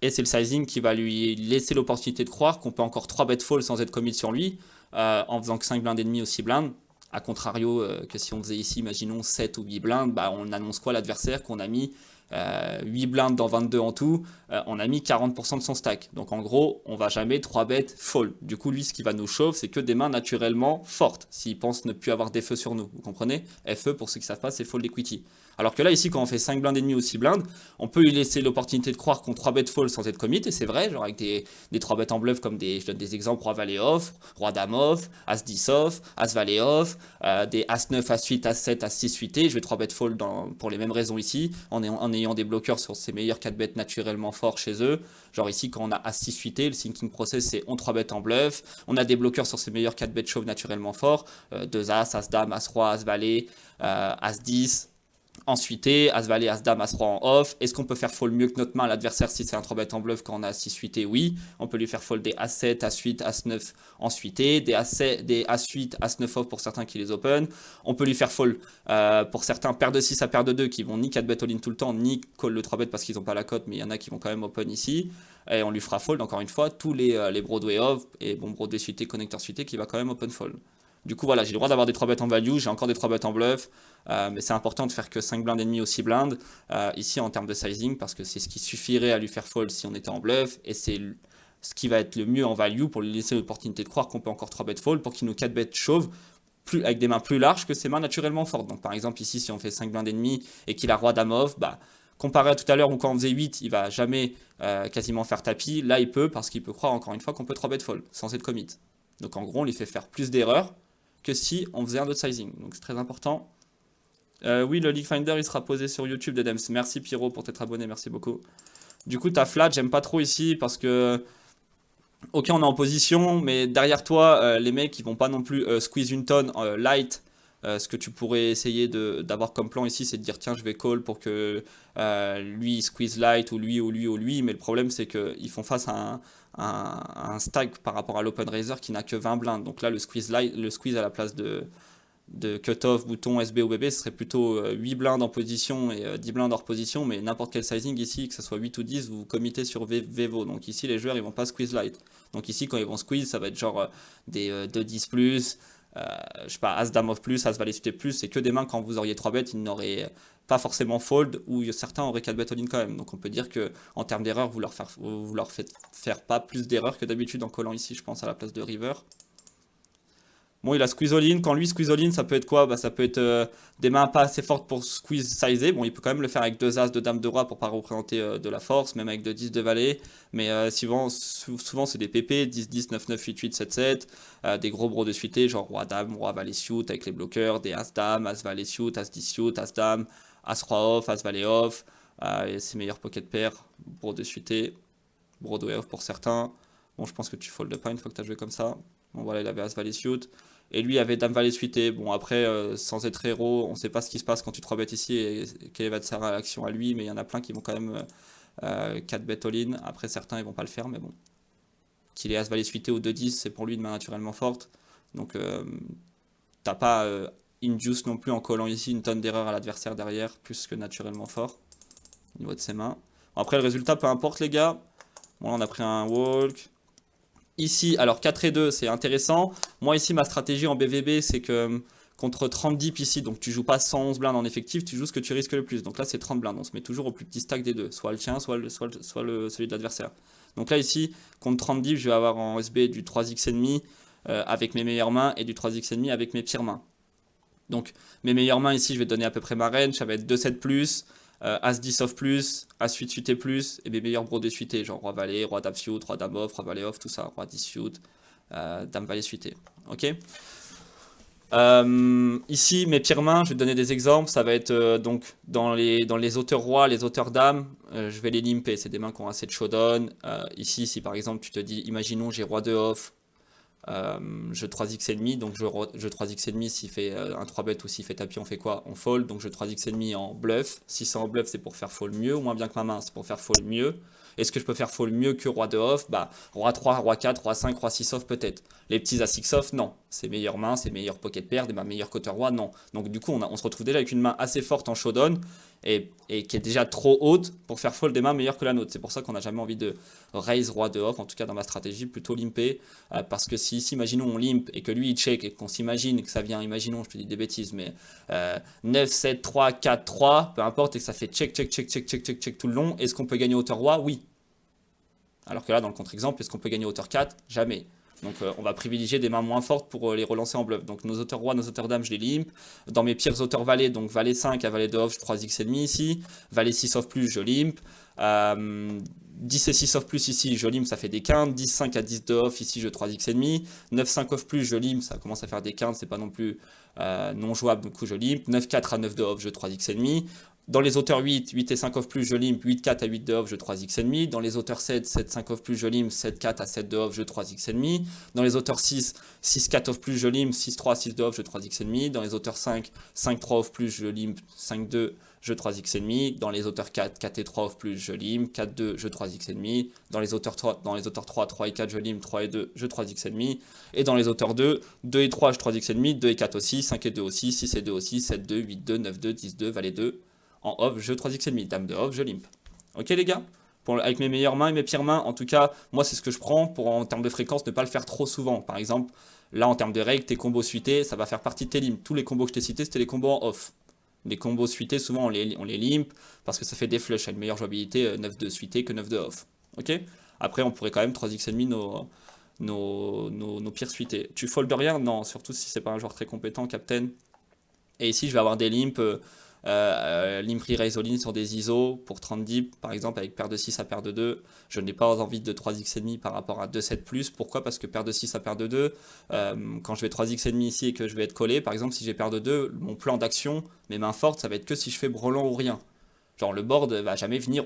A: Et c'est le sizing qui va lui laisser l'opportunité de croire qu'on peut encore 3 bet fold sans être commit sur lui, en faisant que 5 blindes et demi ou 6 blindes. A contrario que si on faisait ici, imaginons 7 ou 8 blindes, bah on annonce quoi l'adversaire qu'on a mis 8 blindes dans 22 en tout, on a mis 40% de son stack. Donc en gros, on va jamais 3 bêtes fold. Du coup, lui, ce qui va nous chauffe, c'est que des mains naturellement fortes, s'il pense ne plus avoir des feux sur nous. Vous comprenez? FE, pour ceux qui savent pas, c'est fold equity. Alors que là, ici, quand on fait 5 blindes et demi ou 6 blindes, on peut lui laisser l'opportunité de croire qu'on 3 bêtes fold sans être commit, et c'est vrai, genre avec des 3 bêtes en bluff, comme je donne des exemples, Roi Valet off, Roi Dame off, As 10 off, As Valet off, des As 9, As 8, As 7, As 6 suité, je vais 3 bêtes fold pour les mêmes raisons ici, en ayant des bloqueurs sur ces meilleurs 4 bêtes naturellement forts chez eux. Genre ici, quand on a As 6 suité, le thinking process, c'est on 3 bêtes en bluff, on a des bloqueurs sur ces meilleurs 4 bêtes chauves naturellement forts, 2 As, As Dame, As Roi, As Valet, As 10, ensuite, As-Valet, As-Dame, As-Roi en off. Est-ce qu'on peut faire fold mieux que notre main à l'adversaire si c'est un 3 bet en bluff quand on a As-6 suité? Oui. On peut lui faire fold des As-7, As-8, As-9 en suité, des As-8, As-9 off pour certains qui les open. On peut lui faire fold pour certains paire de 6 à paire de 2 qui vont ni 4 bet all-in tout le temps, ni call le 3 bet parce qu'ils n'ont pas la cote, mais il y en a qui vont quand même open ici. Et on lui fera fold encore une fois tous les Broadway off et bon Broadway suité, connecteur suité qui va quand même open fold. Du coup, voilà, j'ai le droit d'avoir des 3 bêtes en value, j'ai encore des 3 bêtes en bluff, mais c'est important de faire que 5 blindes et demi ou 6 blindes, ici en termes de sizing, parce que c'est ce qui suffirait à lui faire fold si on était en bluff, et c'est ce qui va être le mieux en value pour lui laisser l'opportunité de croire qu'on peut encore 3 bêtes fold pour qu'il nous 4 bêtes chauves, avec des mains plus larges que ses mains naturellement fortes. Donc par exemple, ici, si on fait 5 blindes et demi et qu'il a Roi Dame off, bah, comparé à tout à l'heure où quand on faisait 8, il va jamais quasiment faire tapis, là il peut, parce qu'il peut croire encore une fois qu'on peut 3 bêtes fold, sans être commit. Donc en gros, on lui fait faire plus d'erreurs que si on faisait un autre sizing. Donc c'est très important. Oui, le League Finder, il sera posé sur YouTube, Dedems. Merci Pyro pour t'être abonné, merci beaucoup. Du coup, ta flat, j'aime pas trop ici parce que... Ok, on est en position, mais derrière toi, les mecs, ils vont pas non plus squeeze une tonne light. Ce que tu pourrais essayer d'avoir comme plan ici, c'est de dire tiens, je vais call pour que lui il squeeze light ou lui ou lui ou lui. Mais le problème, c'est qu'ils font face à un stack par rapport à l'open raiser qui n'a que 20 blindes. Donc là, le squeeze à la place de cutoff, bouton, SB ou BB, ce serait plutôt 8 blindes en position et 10 blindes hors position, mais n'importe quel sizing ici, que ce soit 8 ou 10, vous committez sur VEVO. Donc ici, les joueurs, ils vont pas squeeze light. Donc ici, quand ils vont squeeze, ça va être genre des 2-10 plus, je sais pas, As-Dame off plus, As-Valet suité plus, c'est que des mains quand vous auriez 3 bêtes, ils n'auraient pas forcément fold, ou certains auraient 4 bêtes all-in quand même. Donc on peut dire que en termes d'erreur, vous leur faites faire pas plus d'erreurs que d'habitude en collant ici, je pense, à la place de river. Bon, il a squeeze all in. Quand lui squeeze all in, ça peut être quoi? Bah, ça peut être des mains pas assez fortes pour squeeze sizer. Bon, il peut quand même le faire avec deux as, deux dames de roi pour pas représenter de la force, même avec deux 10 de valet. Mais souvent c'est des PP, 10, 10, 9, 9, 8, 8, 7, 7. Des gros bros de suité, genre roi dame, roi valet suit avec les bloqueurs, des as dame, as valet suit, as 10 suit, as dame, as roi off, as valet off. Et ses meilleurs pocket pairs, bros de suité, Broadway off pour certains. Bon, je pense que tu fold pas une fois que tu as joué comme ça. Bon, voilà, il avait As Valet Suit. Et lui avait Dame Valet suité. Bon, après, sans être héros, on sait pas ce qui se passe quand tu 3 bêtes ici et quelle va être sa réaction à lui. Mais il y en a plein qui vont quand même 4 bet all-in. Après, certains, ils vont pas le faire, mais bon. Qu'il ait As Valet suité ou 2-10, c'est pour lui une main naturellement forte. Donc, t'as pas induce non plus en collant ici une tonne d'erreurs à l'adversaire derrière, plus que naturellement fort au niveau de ses mains. Bon, après, le résultat, peu importe, les gars. Bon, là, on a pris un walk. Ici, alors 4 et 2, c'est intéressant. Moi, ici, ma stratégie en BVB, c'est que contre 30 dips ici, donc tu joues pas 111 blindes en effectif, tu joues ce que tu risques le plus. Donc là, c'est 30 blindes. On se met toujours au plus petit stack des deux, soit le tien, celui de l'adversaire. Donc là, ici, contre 30 dips, je vais avoir en SB du 3x avec mes meilleures mains et du 3x avec mes pires mains. Donc, mes meilleures mains ici, je vais donner à peu près ma range, ça va être 2-7 plus. As 10 off plus, As 8 suité plus, et mes meilleurs brodés suités, genre Roi Valet, Roi Dame suite, Roi Dame off, Roi Valet off, tout ça, Roi 10 suite, Dame Valet suité. Ok. Ici, mes pires mains, je vais te donner des exemples. Ça va être donc dans les auteurs rois, les auteurs dames, je vais les limper. C'est des mains qui ont assez de showdown. Ici, si par exemple tu te dis, imaginons j'ai Roi 2 off, je 3x et demi, donc je 3x et demi, s'il fait un 3 bet ou s'il fait tapis, on fait quoi? On fold, donc je 3x et demi en bluff. Si c'est en bluff, c'est pour faire fold mieux ou moins bien que ma main, c'est pour faire fold mieux. Est-ce que je peux faire fold mieux que roi 2 off? Bah, roi 3, roi 4, roi 5, roi 6 off peut-être. Les petits à 6 off, non. C'est meilleures mains, c'est meilleurs pocket pairs, des meilleurs cutter roi, non. Donc du coup, on se retrouve déjà avec une main assez forte en showdown et qui est déjà trop haute pour faire fold des mains meilleures que la nôtre. C'est pour ça qu'on n'a jamais envie de raise roi 2 off, en tout cas dans ma stratégie, plutôt limper. Parce que si imaginons on limp et que lui il check et qu'on s'imagine que ça vient, imaginons, je te dis des bêtises, mais 9, 7, 3, 4, 3, peu importe, et que ça fait check, check, check, check, check, check, check tout le long, est-ce qu'on peut gagner hauteur roi? Oui. Alors que là, dans le contre-exemple, est-ce qu'on peut gagner hauteur 4? Jamais. Donc on va privilégier des mains moins fortes pour les relancer en bluff. Donc nos auteurs rois, nos auteurs dames, je les limp. Dans mes pires auteurs valets, donc valet 5 à valet 2 off, je 3x et demi ici. Valet 6 off plus, je limp. 10 et 6 off plus ici, je limp, ça fait des quintes. 10, 5 à 10 de off, ici je 3x et demi. 9, 5 off plus, je limp, ça commence à faire des quintes, c'est pas non plus non jouable, du coup je limp. 9, 4 à 9 de off, je 3x et demi. Dans les auteurs 8, 8 et 5 off plus, je limp, 8, 4 à 8 de off, je 3x et demi. Dans les auteurs 7, 7, 5 off plus, je limp, 7, 4 à 7 de off, je 3x et demi. Dans les auteurs 6, 6, 4 off plus, je limp, 6, 3, 6 de off, je 3x et demi. Dans les auteurs 5, 5, 3 off plus, je limp, 5, 2, je 3x et demi. Dans les auteurs 4, 4 et 3 off plus, je limp, 4, 2, je 3x et demi. Dans les auteurs 3, 3 et 4, je limp, 3 et 2, je 3x et demi. Et dans les auteurs 2, 2 et 3, je 3x et demi, 2 et 4 aussi, 5 et 2 aussi, 6 et 2 aussi, 7, 2, 8, 2, 9, 2, 10, 2, valet 2. En off, je 3x et demi, dame de off, je limp. Ok les gars? Avec mes meilleures mains et mes pires mains, en tout cas, moi c'est ce que je prends pour en termes de fréquence ne pas le faire trop souvent. Par exemple, là en termes de règles, tes combos suités, ça va faire partie de tes limps. Tous les combos que je t'ai cités, c'était les combos en off. Les combos suités, souvent on les limp parce que ça fait des flushs à une meilleure jouabilité 9 de suité que 9 de off. Ok? Après, on pourrait quand même 3x et demi nos pires suités. Tu fold rien? Non, surtout si c'est pas un joueur très compétent, captain. Et ici, je vais avoir des limps. Limp raise all in sur des ISO pour 30 dips par exemple avec paire de 6 à paire de 2. Je n'ai pas envie de 3x et demi par rapport à 2-7 plus. Pourquoi? Parce que paire de 6 à paire de 2, quand je vais 3x et demi ici et que je vais être collé, par exemple si j'ai paire de 2, mon plan d'action, mes mains fortes, ça va être que si je fais brelan ou rien. Genre le board va jamais venir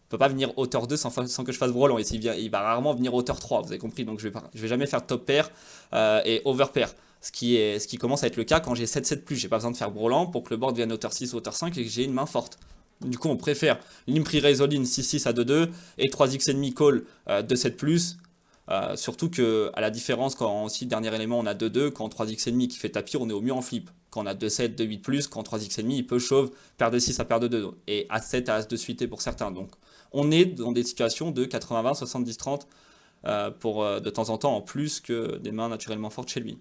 A: peut pas venir hauteur 2 sans que je fasse brelan. Et il va rarement venir hauteur 3, vous avez compris. Donc je vais jamais faire top pair et over pair. Ce qui commence à être le cas quand j'ai 7-7 plus. J'ai pas besoin de faire brelan pour que le board vienne hauteur 6 ou hauteur 5 et que j'ai une main forte. Du coup, on préfère limp raise all in 6-6 à 2-2 et 3x et demi call 2-7 plus. Surtout que, à la différence, quand aussi, dernier élément, on a 2-2, quand 3x et demi qui fait tapis, on est au mieux en flip. Quand on a 2-7, 2-8 plus, quand 3x et demi, il peut chauve, paire de 6 à paire de 2. Et As-7 à As de suité pour certains. Donc, on est dans des situations de 80-20, 70-30 pour de temps en temps en plus que des mains naturellement fortes chez lui.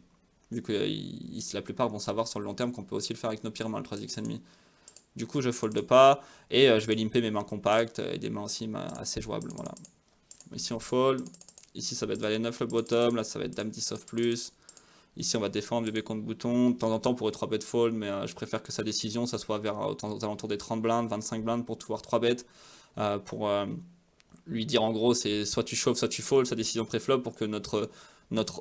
A: Vu que la plupart vont savoir sur le long terme qu'on peut aussi le faire avec nos pires mains, le 3x et demi. Du coup, je fold pas et je vais limper mes mains compactes et des mains aussi assez jouables. Voilà. Ici, on fold. Ici, ça va être valet 9 le bottom. Là, ça va être dame 10 off plus. Ici, on va défendre bébé contre bouton. De temps en temps, pour 3 bet fold, mais je préfère que sa décision, ça soit vers aux alentours des 30 blindes, 25 blindes pour pouvoir 3 bet. Pour lui dire en gros, c'est soit tu chauffes, soit tu fold, sa décision pré-flop pour que notre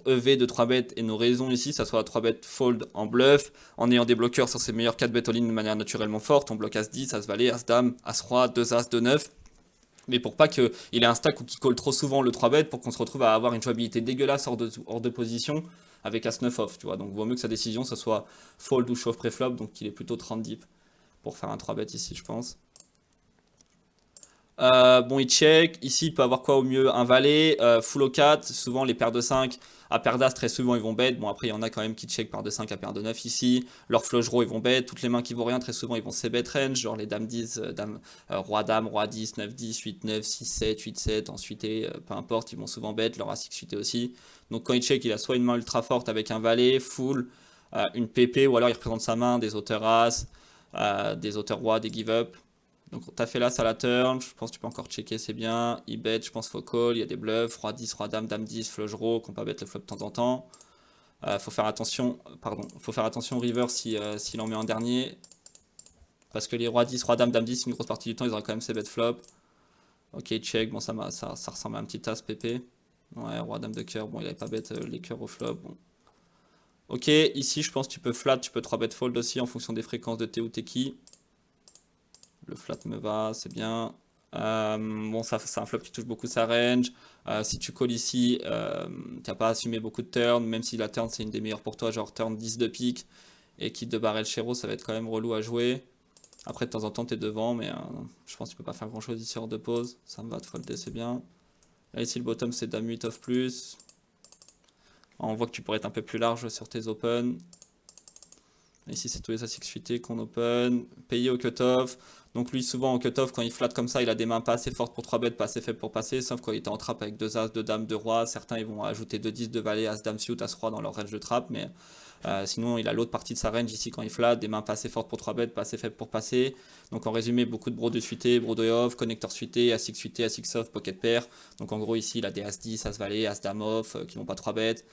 A: EV de 3 bêtes et nos raisons ici, ça soit 3 bêtes fold en bluff, en ayant des bloqueurs sur ses meilleurs 4 bêtes all-in de manière naturellement forte. On bloque As-10, As-Valet, As-Dame, As-Roi, 2 As, 2 9. Mais pour pas qu'il ait un stack ou qu'il colle trop souvent le 3 bet pour qu'on se retrouve à avoir une jouabilité dégueulasse hors de position avec As-9 off, tu vois. Donc vaut mieux que sa décision, ça soit fold ou chauffe pré-flop, donc qu'il est plutôt 30 deep pour faire un 3 bet ici, je pense. Bon, il check. Ici, il peut avoir quoi au mieux? Un valet, full au 4. Souvent, les paires de 5 à paire d'as, très souvent, ils vont bet. Bon, après, il y en a quand même qui check paire de 5 à paire de 9 ici. Leur flush draw, ils vont bet. Toutes les mains qui vaut rien, très souvent, ils vont c-bet range. Genre les dames 10, roi dame, roi 10, 9 10, 8 9, 6 7, 8 7, en suité, peu importe, ils vont souvent bet. Leur as suité aussi. Donc, quand il check, il a soit une main ultra forte avec un valet, full, une PP, ou alors il représente sa main, des auteurs as, des auteurs roi, des give up. Donc t'as fait l'as à la turn, je pense que tu peux encore checker, c'est bien. Il bet, je pense faut call, il y a des bluffs, roi 10, roi dame, dame 10, flush draw, qu'on peut bet le flop de temps en temps. Faut faire attention, faut faire attention au river s'il en met en dernier. Parce que les rois 10, roi dame, dame 10, une grosse partie du temps, ils auraient quand même ces bet flop. Ok, check, bon ça ressemble à un petit as PP. Ouais, roi dame de cœur, bon il avait pas bet les cœurs au flop, bon. Ok, ici je pense que tu peux flat, tu peux 3 bet fold aussi en fonction des fréquences de T ou T qui. Le flat me va, c'est bien. Bon, ça c'est un flop qui touche beaucoup sa range. Si tu calls ici, tu n'as pas assumé beaucoup de turn, même si la turn c'est une des meilleures pour toi, genre turn 10 de pique et kit de barrel chéro, ça va être quand même relou à jouer. Après, de temps en temps, tu es devant, mais je pense que tu peux pas faire grand chose ici hors de pause. Ça me va de folder, c'est bien. Là, ici, le bottom c'est dame 8 off plus. On voit que tu pourrais être un peu plus large sur tes open. Ici, c'est tous les as suités qu'on open. Payé au cutoff. Donc lui, souvent en cutoff, quand il flatte comme ça, il a des mains pas assez fortes pour 3 bêtes, pas assez faibles pour passer. Sauf quand il est en trap avec 2 as, 2 dames, 2 rois. Certains, ils vont ajouter 2 10, 2 valet, as, dame, suit, as, roi dans leur range de trap. Mais sinon, il a l'autre partie de sa range ici quand il flatte. Des mains pas assez fortes pour 3 bêtes, pas assez faibles pour passer. Donc en résumé, beaucoup de bro de suité, bro de off, connecteur suité, as 6 suité, as 6 off, pocket pair. Donc en gros, ici, il a des as 10, as valet, as dame off qui vont pas 3 bêtes.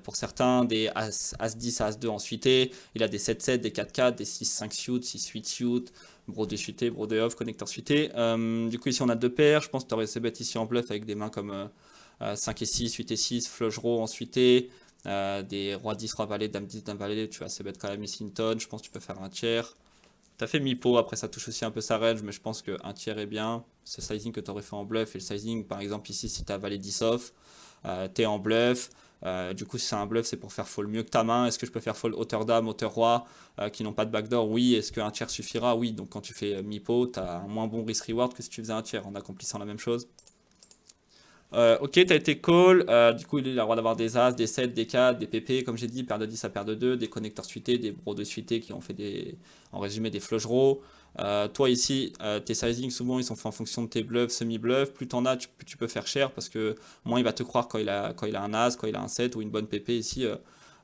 A: Pour certains, des as 10, as 2 en suité. Il a des 7-7, des 4-4, des 6-5 suit, 6-8 suit, bro de suité, bro de off, connecteur suité. Du coup, ici, on a deux paires. Je pense que tu aurais ces bêtes ici en bluff avec des mains comme 5 et 6, 8 et 6, flush draw en suité. Des roi 10, roi valet, dame 10, dame valet. Tu as ces bêtes quand même ici une tonne. Je pense que tu peux faire un tiers. Tu as fait mi-pot, après ça touche aussi un peu sa range, mais je pense qu'un tiers est bien. C'est le sizing que tu aurais fait en bluff. Et le sizing, par exemple, ici, si tu as valet 10 off, tu es en bluff. Du coup, si c'est un bluff, c'est pour faire fold mieux que ta main. Est-ce que je peux faire fold hauteur dame, hauteur roi qui n'ont pas de backdoor? Oui. Est-ce qu'un tiers suffira? Oui. Donc quand tu fais mi-pot, tu as un moins bon risk-reward que si tu faisais un tiers en accomplissant la même chose. Ok, tu as été call. Du coup, il a le droit d'avoir des As, des 7, des 4, des PP, comme j'ai dit, paire de 10 à paire de 2, des connecteurs suités, des bros de suités qui ont fait en résumé des flush draws. Toi ici, tes sizing souvent ils sont faits en fonction de tes bluffs, semi-bluffs. Plus t'en as, plus tu peux faire cher parce que moins il va te croire quand il a un As, quand il a un 7 ou une bonne PP ici.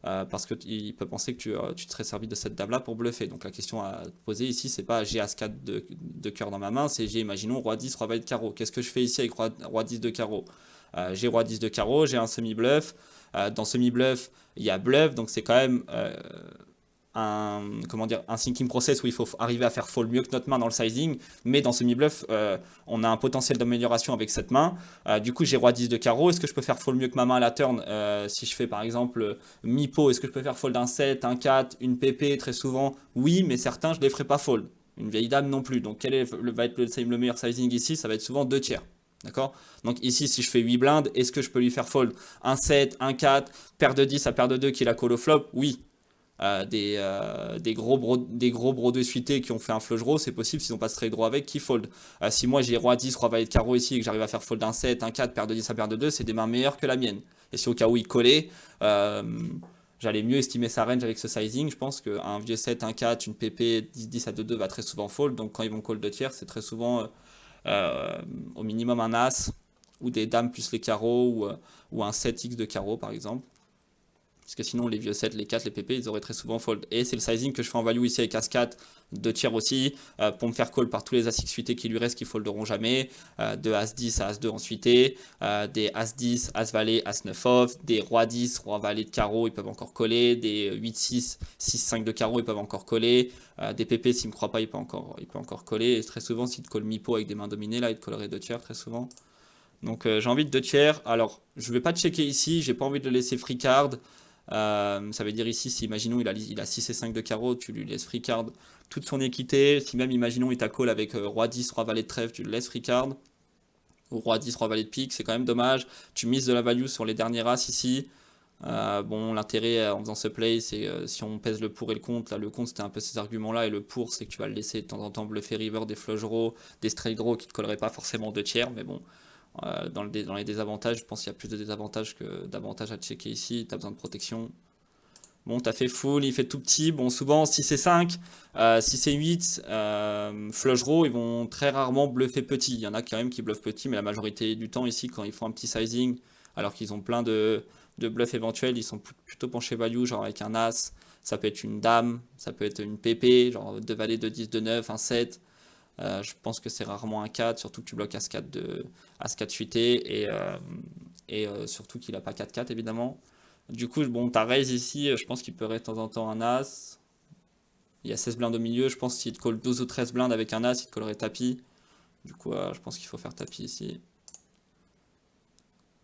A: Parce qu'il peut penser que tu te serais servi de cette dame-là pour bluffer. Donc la question à te poser ici, c'est pas j'ai As-4 de cœur dans ma main, c'est j'ai, imaginons, Roi 10, Roi valet de carreau. Qu'est-ce que je fais ici avec Roi 10 de carreau? J'ai Roi 10 de carreau, j'ai un semi-bluff. Dans semi-bluff, il y a bluff, donc c'est quand même comment dire, un thinking process où il faut arriver à faire fold mieux que notre main dans le sizing, mais dans semi-bluff, on a un potentiel d'amélioration avec cette main. Du coup, j'ai roi 10 de carreau, est-ce que je peux faire fold mieux que ma main à la turn si je fais par exemple mi-pot, est-ce que je peux faire fold un 7, un 4, une PP très souvent? Oui, mais certains, je ne les ferai pas fold. Une vieille dame non plus. Donc, va être le meilleur sizing ici? Ça va être souvent 2 tiers. D'accord? Donc ici, si je fais 8 blindes, est-ce que je peux lui faire fold un 7, un 4, paire de 10 à paire de 2 qui est la call au flop? Oui. Des gros bros de suité qui ont fait un flush draw, c'est possible s'ils n'ont pas straight draw avec, qui fold. Si moi j'ai roi 10, roi valet de carreau ici et que j'arrive à faire fold un 7, un 4, paire de 10 à paire de 2, c'est des mains meilleures que la mienne. Et si au cas où il collait, j'allais mieux estimer sa range avec ce sizing. Je pense qu'un vieux 7, un 4, une PP 10, 10 à 2, 2 va très souvent fold. Donc quand ils vont call de tiers, c'est très souvent au minimum un as ou des dames plus les carreaux ou un 7x de carreau par exemple. Parce que sinon, les vieux 7, les 4, les PP, ils auraient très souvent fold. Et c'est le sizing que je fais en value ici avec As-4, 2 tiers aussi, pour me faire call par tous les As-X suités qui lui restent, qui folderont jamais. De As-10 à As-2 en suité, des As-10, As-Valet, As-9 off, des Roi-10, Roi-Valet de carreau, ils peuvent encore coller, des 8-6, 6-5 de carreau, ils peuvent encore coller, des PP, s'il ne me croit pas, il peut encore coller. Et très souvent, s'il te colle mi-pot avec des mains dominées, là, il te collerait 2 tiers très souvent. Donc j'ai envie de 2 tiers. Alors, je ne vais pas checker ici, j'ai pas envie de le laisser free card. Ça veut dire ici, si imaginons il a 6 et 5 de carreau, tu lui laisses free card toute son équité. Si même imaginons il t'a call avec Roi 10, Roi Valet de trèfle, tu le laisses free card. Ou Roi 10, Roi Valet de pique, c'est quand même dommage. Tu mises de la value sur les derniers races ici. Bon, l'intérêt en faisant ce play, c'est si on pèse le pour et le contre. Là, le contre, c'était un peu ces arguments-là. Et le pour, c'est que tu vas le laisser de temps en temps bluffer river, des flush draws, des straight draws qui ne te colleraient pas forcément 2 tiers. Mais bon, dans les désavantages, je pense qu'il y a plus de désavantages que d'avantages à checker ici. Tu as besoin de protection. Bon, t'as fait full, il fait tout petit. Bon, souvent, si c'est 5, si c'est 8, flush draw, ils vont très rarement bluffer petit. Il y en a quand même qui bluffent petit, mais la majorité du temps, ici, quand ils font un petit sizing, alors qu'ils ont plein de bluffs éventuels, ils sont plutôt penchés value, genre avec un As. Ça peut être une dame, ça peut être une PP, genre 2 valets, 2 10, 2 9, un 7. Je pense que c'est rarement un 4, surtout que tu bloques As-4 suité et surtout qu'il n'a pas 4-4 évidemment. Du coup, bon, ta raise ici, je pense qu'il peut être de temps en temps un As. Il y a 16 blindes au milieu, je pense qu'il te colle 12 ou 13 blindes avec un As, il te collerait tapis. Du coup, je pense qu'il faut faire tapis ici.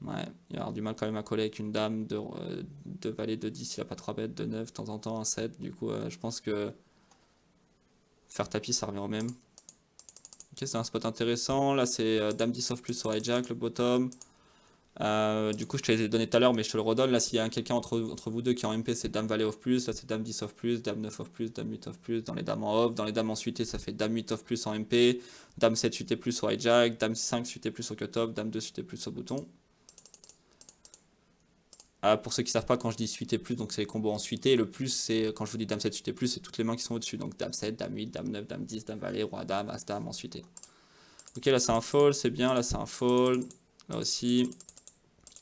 A: Ouais, il va avoir du mal quand même à coller avec une dame, de valet, de 10, il n'a pas 3 bêtes, de 9, de temps en temps un 7. Du coup, je pense que faire tapis, ça revient au même. Ok, c'est un spot intéressant. Là, c'est dame 10 off plus sur hijack, le bottom. Du coup, je te l'ai donné tout à l'heure, mais je te le redonne. Là, s'il y a quelqu'un entre vous deux qui est en MP, c'est dame valet off plus. Là, c'est dame 10 off plus, dame 9 off plus, dame 8 off plus. Dans les dames en off, dans les dames en suité, ça fait dame 8 off plus en MP, dame 7 suité plus au hijack, dame 5 suité plus au cut-off, dame 2 suité plus au bouton. Pour ceux qui ne savent pas, quand je dis suité plus, donc c'est les combos en suité. Le plus, c'est quand je vous dis dame 7 suité plus, c'est toutes les mains qui sont au-dessus. Donc dame 7, dame 8, dame 9, dame 10, dame valet, roi dame, as dame en suité. Ok, là c'est un fold, c'est bien. Là c'est un fold. Là aussi.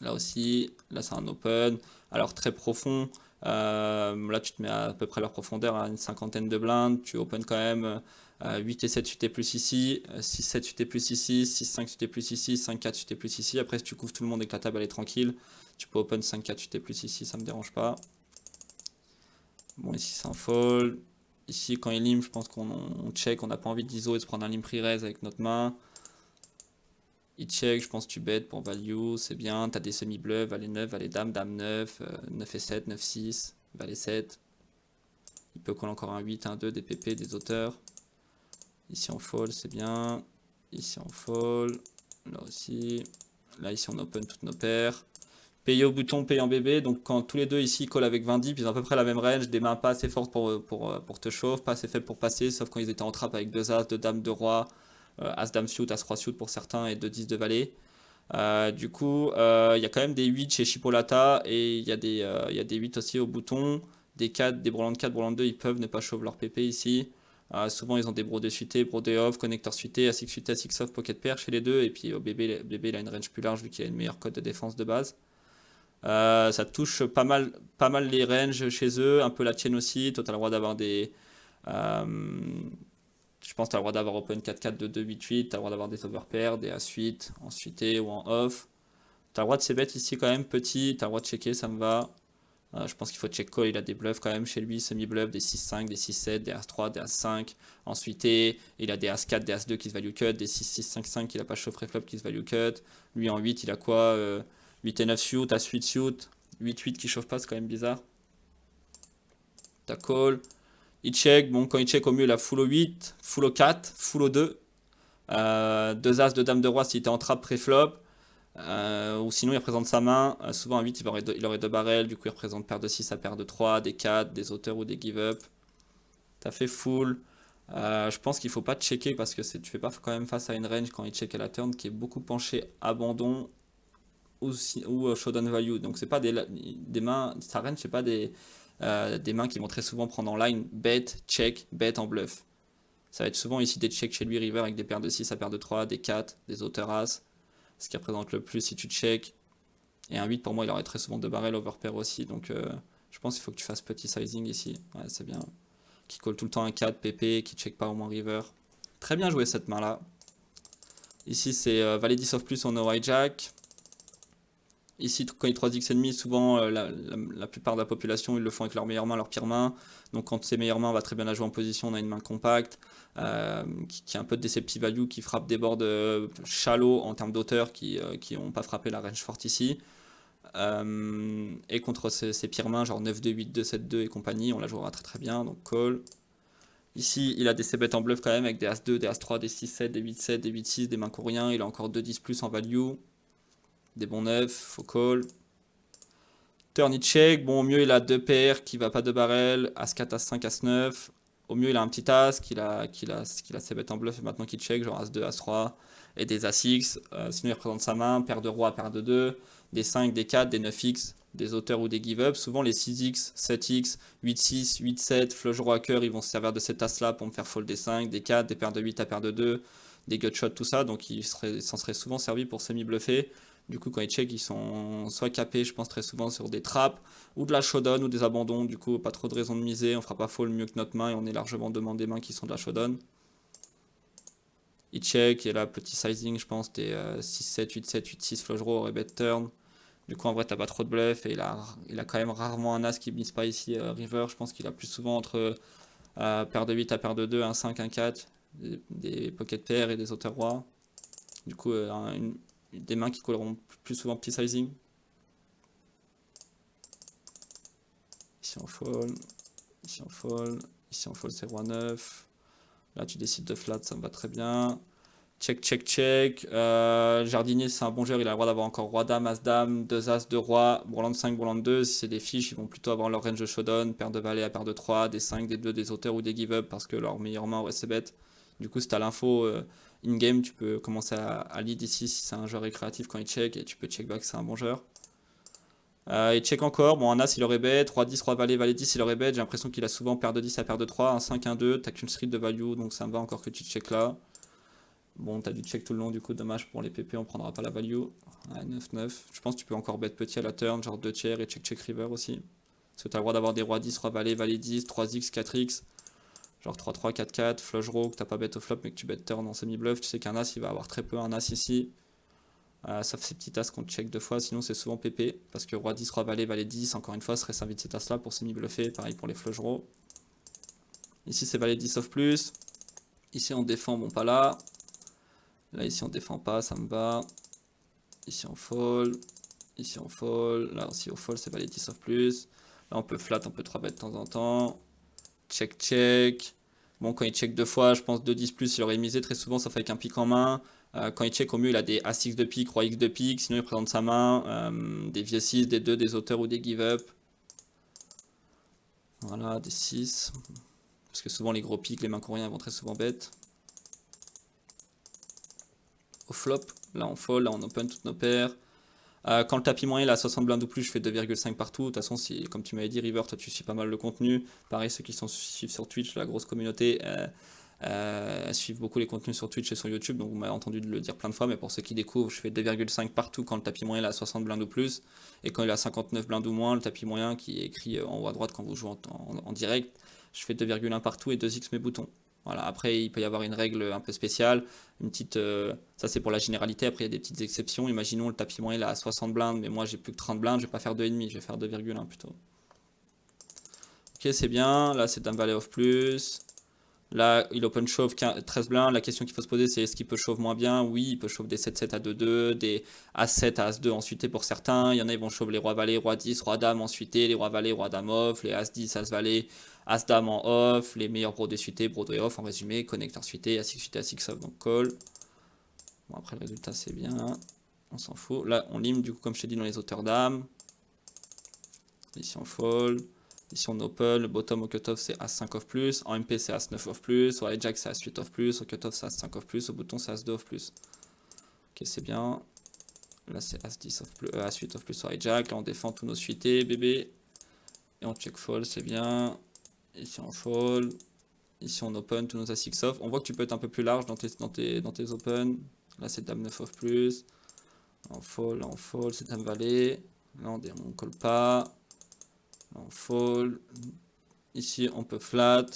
A: Là aussi. Là c'est un open. Alors très profond. Là tu te mets à peu près leur profondeur à une cinquantaine de blindes. Tu open quand même 8 et 7 suité plus ici. 6, 7 suité plus ici. 6, 5 suité plus ici. 5, 4 suité plus ici. Après si tu couvres tout le monde et que la table elle est tranquille, tu peux open 5, 4 suité plus ici. Ça me dérange pas. Bon ici c'est un fold. Ici quand il limp, je pense qu'on check. On n'a pas envie d'ISO et de se prendre un limp pre-raise avec notre main. Il check, je pense que tu bêtes pour value, c'est bien. Tu as des semi-bluffs, valet 9, valet dame, dame 9, 9 et 7, 9, 6, valet 7. Il peut coller encore un 8, un 2, des PP, des auteurs. Ici on fold, c'est bien. Ici on fold. Là aussi. Là ici on open toutes nos paires. Payer au bouton, payer en bébé. Donc quand tous les deux ici collent avec 20 dips, ils ont à peu près la même range. Des mains pas assez fortes pour te chauffer, pas assez faibles pour passer. Sauf quand ils étaient en trappe avec 2 as, 2 dames, 2 rois. As dame suit, as roi suit pour certains et 2 10 de valet. Du coup, il y a quand même des 8 chez Chipolata et il y a des 8 aussi au bouton. Des 4, des Broland 4, Broland 2, ils peuvent ne pas chauffer leur PP ici. Souvent, ils ont des brodés suités, brodés off, connecteurs suités, ASIC suité, ASIC off, pocket pair chez les deux. Et puis au bébé, il a une range plus large vu qu'il a une meilleure cote de défense de base. Ça touche pas mal les ranges chez eux, un peu la tienne aussi. Toi, tu as le droit d'avoir des. euh, je pense que tu as le droit d'avoir open 4-4, 2-2, 8-8. Tu as le droit d'avoir des overpairs, des as-8, en suité ou en off. Tu as le droit de ces bêtes ici quand même, petit. Tu as le droit de checker, ça me va. Je pense qu'il faut check call. Il a des bluffs quand même chez lui, semi-bluff, des 6-5, des 6-7, des as-3, des as-5. Ensuite, il a des as-4, des as-2 qui se value cut, des 6-6-5-5 qu'il a pas chauffe flop qui se value cut. Lui en 8, il a quoi 8 et 9 suit, as-8 suit. 8-8 qui chauffe pas, c'est quand même bizarre. T'as call. Il check, bon quand il check au mieux il a full au 8, full au 4, full au 2. 2 as, 2 dames de roi s'il était en trap pré-flop. Ou sinon il représente sa main. Souvent un 8 il aurait 2 barrels, du coup il représente paire de 6 à paire de 3, des 4, des auteurs ou des give-up. T'as fait full. Je pense qu'il faut pas checker parce que tu fais pas quand même face à une range quand il check à la turn qui est beaucoup penché abandon ou showdown value. Donc c'est pas des mains, sa range c'est pas des mains qui vont très souvent prendre en line bet, check, bet en bluff. Ça va être souvent ici des checks chez lui river avec des paires de 6 à paire de 3, des 4, des auteurs as. Ce qui représente le plus si tu check. Et un 8 pour moi il aurait très souvent 2 barrels overpair aussi. Donc je pense qu'il faut que tu fasses petit sizing ici. Ouais, c'est bien. Qui colle tout le temps un 4, PP, qui check pas au moins river. Très bien joué cette main là. Ici c'est valet 10 off plus, on no hijack. Ici, quand il 3x ennemi, souvent la plupart de la population ils le font avec leur meilleure main, leur pire main. Donc quand c'est meilleure main, on va très bien la jouer en position, on a une main compacte, qui a un peu de deceptive value, qui frappe des boards shallow en termes d'auteur, qui n'ont pas frappé la range forte ici. Et contre ses pires mains, genre 9-2, 8-2, 7-2 et compagnie, on la jouera très très bien, donc call. Ici, il a des c-bets en bluff quand même, avec des As2, des As3, des 6-7, des 8-7, des 8-6, des mains qui n'ont rien. Il a encore 2-10 plus en value. Des bons 9, faut call. Turn it check, bon au mieux il a 2 paires qui va pas de barrel, As4, As5, As9. Au mieux il a un petit As, qu'il a ses bêtes en bluff et maintenant qu'il check, genre As2, As3 et des As6. Sinon il représente sa main, paire de roi, paire de 2, des 5, des 4, des 9x, des auteurs ou des give-up. Souvent les 6x, 7x, 8-6, 8-7, flush roi cœur, ils vont se servir de cet As là pour me faire fold des 5, des 4, des paires de 8 à paire de 2, des gutshot, tout ça. Donc il s'en serait souvent servi pour semi-bluffer. Du coup, quand ils check, ils sont soit capés, je pense très souvent, sur des trappes, ou de la showdown, ou des abandons. Du coup, pas trop de raison de miser. On fera pas fold mieux que notre main, et on est largement devant des mains qui sont de la showdown. Il check, et là, petit sizing, je pense, des 6-7, 8-7, 8-6 flush draw, rebet turn. Du coup, en vrai, t'as pas trop de bluff, et il a quand même rarement un as qui mise pas ici river. Je pense qu'il a plus souvent entre paire de 8 à paire de 2, un 5, un 4, des pocket pairs et des auteurs rois. Du coup, des mains qui colleront plus souvent petit sizing. Ici on fold, ici on fold, ici on fold c'est roi 9. Là tu décides de flat, ça me va très bien. Check, check, check. Jardinier c'est un bon joueur, il a le droit d'avoir encore roi dame, as dame, 2 as, 2 rois, bourland 5, bourland 2. Si c'est des fiches, ils vont plutôt avoir leur range de showdown, paire de valet à paire de 3, des 5, des 2, des auteurs ou des give-up parce que leur meilleure main aurait ses bêtes. Du coup, si tu as l'info in-game, tu peux commencer à lead ici si c'est un joueur récréatif quand il check et tu peux check back, c'est un bon joueur. Il check encore, bon un as il aurait bet, 3 10, 3 valet, valet 10 il aurait bet, j'ai l'impression qu'il a souvent paire de 10 à paire de 3, un 5, un 2, t'as qu'une street de value donc ça me va encore que tu check là. Bon t'as du check tout le long du coup, dommage pour les PP, on prendra pas la value. Ouais, 9, 9, je pense que tu peux encore bet petit à la turn, genre 2 tiers et check check river aussi. Parce que t'as le droit d'avoir des rois 10, roi valet, valet 10, 3x, 4x, genre 3, 3, 4, 4, flush draw que t'as pas bet au flop mais que tu bet turn en semi-bluff, tu sais qu'un as il va avoir très peu un as ici. Sauf ces petits as qu'on check deux fois, sinon c'est souvent PP, parce que roi 10, roi valet, valet 10, encore une fois, serait servi de ces as là pour semi-bluffer, pareil pour les flush draws. Ici c'est valet 10 off plus, ici on défend, bon pas là, là ici on défend pas, ça me va, ici on fold, ici on fold, là aussi on fold c'est valet 10 off plus, là on peut flat, on peut 3 bet de temps en temps, check check, bon quand il check deux fois, je pense 2-10 plus il aurait misé très souvent, sauf avec un pic en main. Quand il check au mieux il a des As-X de pique, Roi X de pique, sinon il présente sa main, des vieux 6, des 2, des auteurs ou des give-up. Voilà, des 6. Parce que souvent les gros pics, les mains coréens vont très souvent bête. Au flop, là on fold, là on open toutes nos paires. Quand le tapis moyen il a 60 blindes ou plus, je fais 2,5 partout. De toute façon, si, comme tu m'avais dit, River, toi tu suis pas mal le contenu. Pareil, ceux qui suivent sur Twitch, la grosse communauté, suivent beaucoup les contenus sur Twitch et sur YouTube. Donc vous m'avez entendu le dire plein de fois, mais pour ceux qui découvrent, je fais 2,5 partout quand le tapis moyen il a 60 blindes ou plus. Et quand il a 59 blindes ou moins, le tapis moyen qui est écrit en haut à droite quand vous jouez en direct, je fais 2,1 partout et 2x mes boutons. Voilà, après il peut y avoir une règle un peu spéciale, une petite, ça c'est pour la généralité, après il y a des petites exceptions, imaginons le tapis moyen il a 60 blindes, mais moi j'ai plus que 30 blindes, je vais pas faire 2,5, je vais faire 2,1 plutôt. Ok c'est bien, là c'est dame valet off plus, là il open shove 13 blindes, la question qu'il faut se poser c'est est-ce qu'il peut shove moins bien, oui il peut shove des 7-7 à 2-2, des As-7 à As-2 ensuite pour certains, il y en a ils vont shove les rois valet, roi 10, roi dame ensuite, les rois valet, roi dame off, les As-10, As-valet, As-dame en off, les meilleurs brodés suités, Broadway off en résumé, connecteur suité, As-6 suité, As-6 off, donc call. Bon après le résultat c'est bien, on s'en fout. Là on lime du coup comme je t'ai dit dans les auteurs dames. Ici on fold, ici on open, le bottom au cutoff c'est As-5 off plus, en MP c'est As-9 off plus, au hijack c'est As-8 off plus, au cutoff c'est As-5 off plus, au bouton c'est As-2 off plus. Ok c'est bien. Là c'est As-10 off plus, As-8 off plus au hijack, là on défend tous nos suités bébé. Et on check fold c'est bien. Ici on fold. Ici on open tous nos As-6 off. On voit que tu peux être un peu plus large dans tes open. Là c'est Dame 9 off plus. Là on fold, c'est dame valet. Là on colle pas. Là on fold. Ici on peut flat.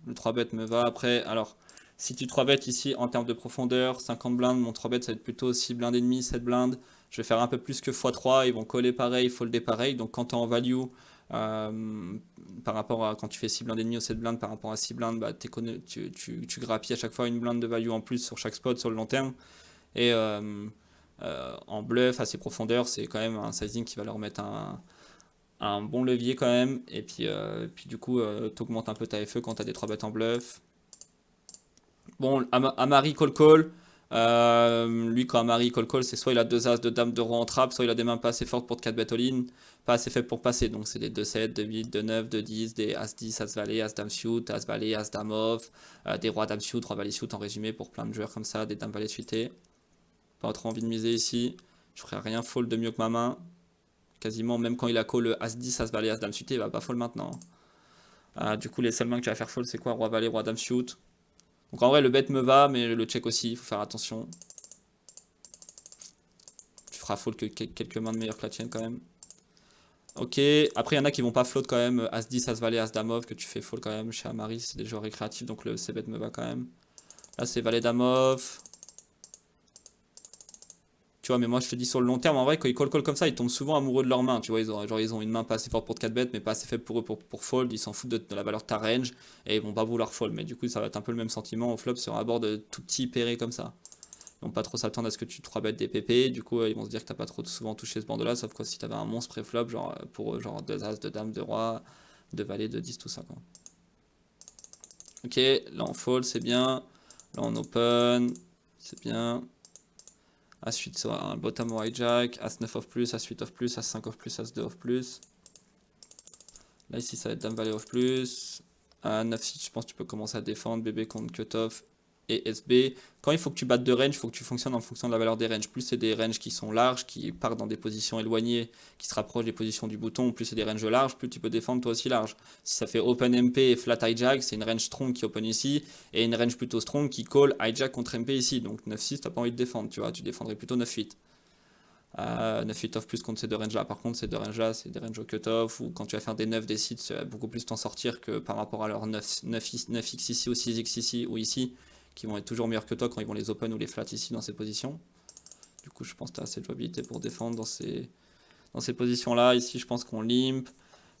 A: Le 3 bet me va après. Alors, si tu 3 bet ici en termes de profondeur, 50 blindes, mon 3 bet ça va être plutôt 6 blindes et demi, 7 blindes. Je vais faire un peu plus que x3, ils vont coller pareil, folder pareil. Donc quand tu es en value, par rapport à quand tu fais 6 blindes et demi ou 7 blindes, par rapport à 6 blindes, bah, tu grappilles à chaque fois une blinde de value en plus sur chaque spot sur le long terme. Et en bluff, à ces profondeurs, c'est quand même un sizing qui va leur mettre un bon levier quand même. Et puis du coup, tu augmentes un peu ta FE quand tu as des 3 bêtes en bluff. Bon, Amari call. Lui, quand Amari call, c'est soit il a 2 as de dame de roi en trappe, soit il a des mains pas assez fortes pour 4 bet all-in, pas assez faibles pour passer. Donc c'est des 2-7, 2-8, 2-9, 2-10, des as-10, as-valet, as-dame suit, as-valet, as-dame off, des rois dame suit, roi valet suit en résumé pour plein de joueurs comme ça, des dames valet suitées. Pas trop envie de miser ici. Je ferai rien fold de mieux que ma main. Quasiment, même quand il a call le as-10, as-valet, as-dame suitée, il va pas fold maintenant. Du coup, les seules mains que tu vas faire fold, c'est quoi? Roi valet, roi dame suit. Donc en vrai, le bet me va, mais le check aussi, il faut faire attention. Tu feras fold que quelques mains de meilleures que la tienne quand même. Ok, après il y en a qui vont pas float quand même. As-10, as-valet, as-dame off, que tu fais fold quand même chez Amari, c'est des joueurs récréatifs, donc le c-bet me va quand même. Là c'est valet dame off. Tu vois, mais moi je te dis sur le long terme, en vrai, quand ils call comme ça, ils tombent souvent amoureux de leur main. Tu vois, ils ont une main pas assez forte pour 4 bêtes, mais pas assez faible pour eux pour fold. Ils s'en foutent de la valeur de ta range et ils vont pas vouloir fold. Mais du coup, ça va être un peu le même sentiment au flop sur un board tout petit pairé comme ça. Ils vont pas trop s'attendre à ce que tu 3 bêtes des PP. Du coup, ils vont se dire que t'as pas trop souvent touché ce board là. Sauf que si t'avais un monstre pré-flop, genre pour eux, genre 2 as, 2 dames, 2 rois, 2 valets, 2 10, tout ça quoi. Ok, là on fold, c'est bien. Là on open, c'est bien. As-8 sur un bottom or hijack, As-9 off plus, As-8 off plus, As-5 off plus, As-2 off plus. Là ici ça va être Dame Valet off plus. À 9-6 je pense que tu peux commencer à défendre, bébé contre cut-off et SB. Quand il faut que tu battes de range, il faut que tu fonctionnes en fonction de la valeur des ranges. Plus c'est des ranges qui sont larges, qui partent dans des positions éloignées, qui se rapprochent des positions du bouton, plus c'est des ranges larges, plus tu peux défendre toi aussi large. Si ça fait open MP et flat hijack, c'est une range strong qui open ici, et une range plutôt strong qui call hijack contre MP ici. Donc 9-6, t'as pas envie de défendre, tu vois, tu défendrais plutôt 9-8. 9-8 off plus contre ces deux ranges là. Par contre, ces deux ranges là, c'est des ranges au cut-off, ou quand tu vas faire des 9 des sites, tu vas beaucoup plus t'en sortir que par rapport à leurs 9x ici ou 6x ici ou ici, qui vont être toujours meilleurs que toi quand ils vont les open ou les flat ici dans ces positions. Du coup, je pense que tu as assez de jouabilité pour défendre dans ces positions là. Ici, je pense qu'on limp.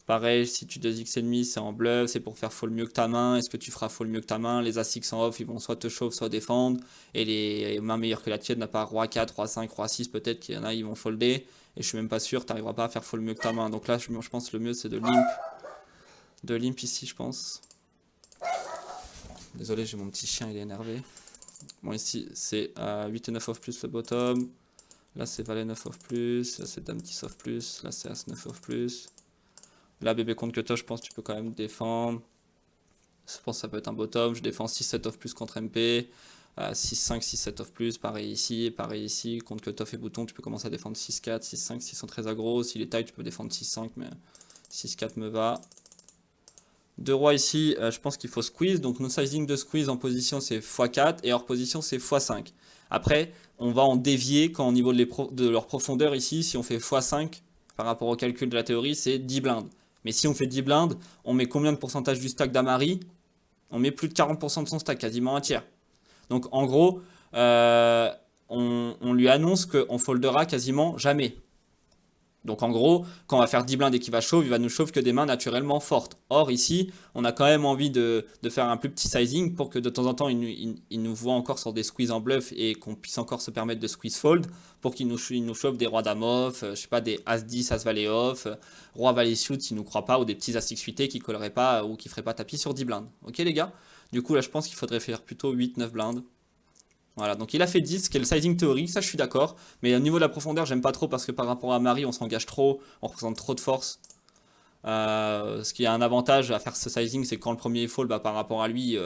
A: Pareil, si tu 2x ennemi, c'est en bluff, c'est pour faire fold mieux que ta main. Est-ce que tu feras fold mieux que ta main? Les as-6 en off, ils vont soit te chauffer, soit défendre. Et les mains meilleures que la tienne, n'a pas roi 4, roi 5, roi 6, peut-être qu'il y en a, ils vont folder. Et je suis même pas sûr, tu n'arriveras pas à faire fold mieux que ta main. Donc là, je pense que le mieux, c'est de limp. De limp ici, je pense. Désolé, j'ai mon petit chien, il est énervé. Bon, ici, c'est 8 et 9 off plus le bottom. Là, c'est valet 9 off plus. Là, c'est dame 10 off plus. Là, c'est as 9 off plus. Là, bébé contre cutoff, je pense que tu peux quand même défendre. Je pense que ça peut être un bottom. Je défends 6-7 off plus contre MP. 6-5, 6-7 off plus. Pareil ici, pareil ici. Contre cutoff et bouton, tu peux commencer à défendre 6-4, 6-5 s'ils sont très aggro. S'il est taille, tu peux défendre 6-5, mais 6-4 me va. Deux rois ici, je pense qu'il faut squeeze. Donc, notre sizing de squeeze en position, c'est x4 et hors position, c'est x5. Après, on va en dévier quand au niveau de leur profondeur ici, si on fait x5 par rapport au calcul de la théorie, c'est 10 blindes. Mais si on fait 10 blindes, on met combien de pourcentage du stack d'Amari? On met plus de 40% de son stack, quasiment un tiers. Donc en gros, on lui annonce qu'on foldera quasiment jamais. Donc en gros, quand on va faire 10 blindes et qu'il va chauffe, il va nous chauffe que des mains naturellement fortes. Or ici, on a quand même envie de faire un plus petit sizing pour que de temps en temps, il nous voit encore sur des squeezes en bluff et qu'on puisse encore se permettre de squeeze fold pour qu'il nous chauffe des rois dame off, je sais pas, des as 10, as valet off, roi valet suit s'il nous croit pas, ou des petits as 6 suités qui colleraient pas ou qui feraient pas tapis sur 10 blindes. Ok les gars? Du coup là je pense qu'il faudrait faire plutôt 8-9 blindes. Voilà, donc il a fait 10, qui est le sizing théorique, ça je suis d'accord. Mais au niveau de la profondeur, j'aime pas trop parce que par rapport à Marie, on s'engage trop, on représente trop de force. Ce qui a un avantage à faire ce sizing, c'est que quand le premier est fall, bah, par rapport à lui,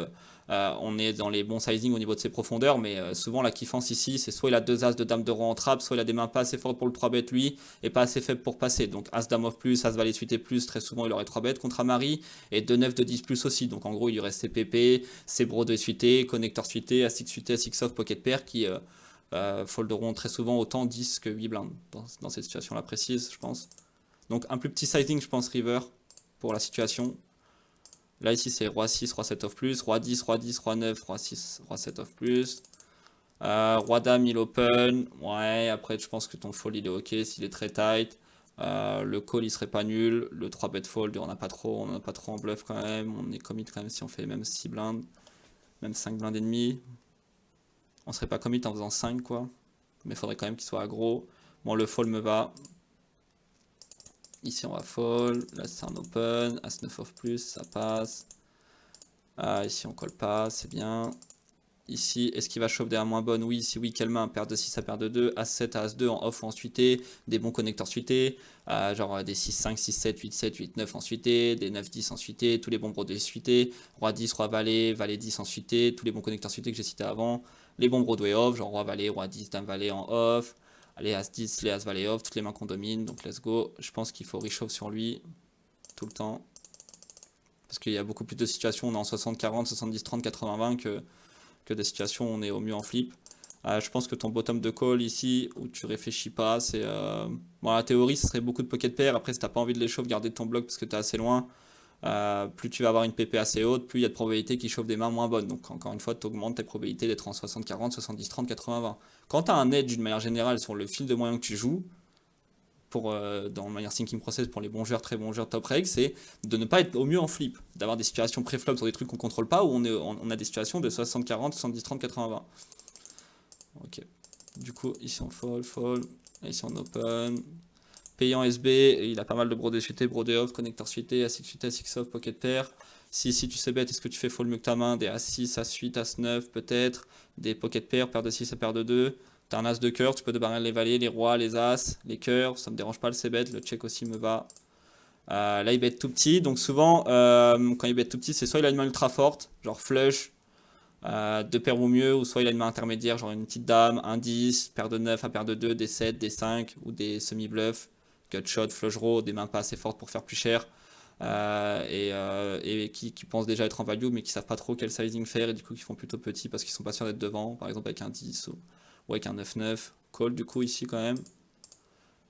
A: on est dans les bons sizing au niveau de ses profondeurs. Mais souvent, la kiffance ici, c'est soit il a 2 as de dame de roi en trappe, soit il a des mains pas assez fortes pour le 3 bet lui, et pas assez faibles pour passer. Donc as dame off plus, as valet suité plus, très souvent il aurait 3 bêtes contre Amari, et 2 9 de 10 plus aussi. Donc en gros, il y aurait ses PP, ses bros de suité, connecteur suité, as 6 suité, as 6 off, pocket pair folderont très souvent autant 10 que 8 blindes dans cette situation-là précise, je pense. Donc un plus petit sizing, je pense, river pour la situation. Là, ici, c'est roi 6, roi 7 off plus, roi 10, roi 10, roi 9, roi 6, roi 7 off plus. Roi dame, il open. Ouais, après, je pense que ton fold, il est ok s'il est très tight. Le call, il serait pas nul. Le 3 bet fold, on n'a pas trop en bluff quand même. On est commit quand même si on fait même 6 blindes, même 5 blindes et demi. On serait pas commit en faisant 5, quoi. Mais il faudrait quand même qu'il soit aggro. Bon, le fold me va. Ici, on va fold. Là, c'est un open. As 9 off plus, ça passe. Ici, on colle pas, c'est bien. Ici, est-ce qu'il va shove des moins bonnes? Oui, si oui, quelle main? Paire de 6 à paire de 2, As7 à As2 en off ou en suité, des bons connecteurs suités, genre des 6-5, 6-7, 8-7, 8-9 en suité, des 9-10 en suité, tous les bons brodés suités, Roi 10, Roi Valet, Valet 10 en suité, tous les bons connecteurs suités que j'ai cités avant, les bons Broadway off, genre Roi Valet, Roi 10, Dame Valet en off, les As 10, les As Valet off, toutes les mains qu'on domine, donc let's go. Je pense qu'il faut reshove sur lui tout le temps. Parce qu'il y a beaucoup plus de situations, on est en 60-40, 70-30, 80-20 que des situations où on est au mieux en flip. Je pense que ton bottom de call ici, où tu réfléchis pas, c'est... Bon, la théorie, ce serait beaucoup de pocket pair. Après, si t'as pas envie de les chauffer, garder ton bloc parce que t'es assez loin, plus tu vas avoir une PP assez haute, plus il y a de probabilités qu'ils chauffent des mains moins bonnes. Donc, encore une fois, tu augmentes tes probabilités d'être en 60-40, 70-30, 80-20. Quand tu as un edge d'une manière générale sur le fil de moyens que tu joues, dans le meilleur thinking process pour les bons joueurs, très bons joueurs top reg, c'est de ne pas être au mieux en flip, d'avoir des situations pré-flop sur des trucs qu'on contrôle pas, où on a des situations de 60-40, 70-30, 80-20. Ok. Du coup, ici on fold, ici on open. Payant SB, il a pas mal de brodés suités, brodés off, connecteur suité, A6 suité, A6 off, pocket pair. Si tu sais bet, est-ce que tu fais fold mieux que ta main? Des A6, A8, As9 peut-être, des pocket pair, paire de 6 à paire de 2. T'as un As de cœur, tu peux débarrer les valets, les rois, les As, les cœurs, ça me dérange pas le C-bet, le check aussi me va. Là il bet tout petit, donc souvent quand il bet tout petit, c'est soit il a une main ultra forte, genre flush, deux paires ou mieux, ou soit il a une main intermédiaire, genre une petite dame, un 10, paire de 9 à paire de 2, des 7, des 5, ou des semi-bluffs, gutshot, flush draw, des mains pas assez fortes pour faire plus cher, et qui pensent déjà être en value, mais qui savent pas trop quel sizing faire, et du coup qui font plutôt petit parce qu'ils sont pas sûrs d'être devant, par exemple avec un 10 ou avec un 9-9, call du coup ici quand même.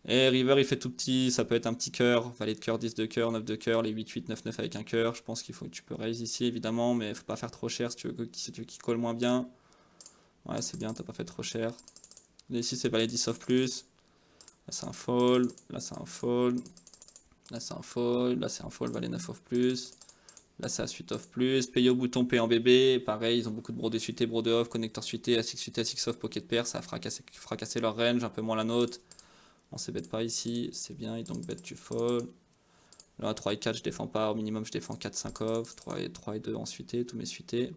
A: Et river il fait tout petit, ça peut être un petit cœur, valet de cœur, 10 de cœur, 9 de cœur, les 8-8, 9-9 avec un cœur. Je pense qu'il faut que tu peux raise ici évidemment, mais faut pas faire trop cher si tu veux qu'il colle moins bien. Ouais, c'est bien, t'as pas fait trop cher. Là, ici c'est valet 10 off plus. Là c'est un fold, là c'est un fold, là c'est un fold, là c'est un fold, valet 9 off plus. Là c'est A8 off plus, payer au bouton, payer en bébé, pareil, ils ont beaucoup de brodés suités, brodés off, connecteur suité, A6 suité, A6 off, pocket pair, ça a fracassé leur range, un peu moins la nôtre. On se bet pas ici, c'est bien, et donc bet tu fold. Là 3 et 4 je défends pas, au minimum je défends 4-5 off, 3 et 2 en suité, tous mes suités.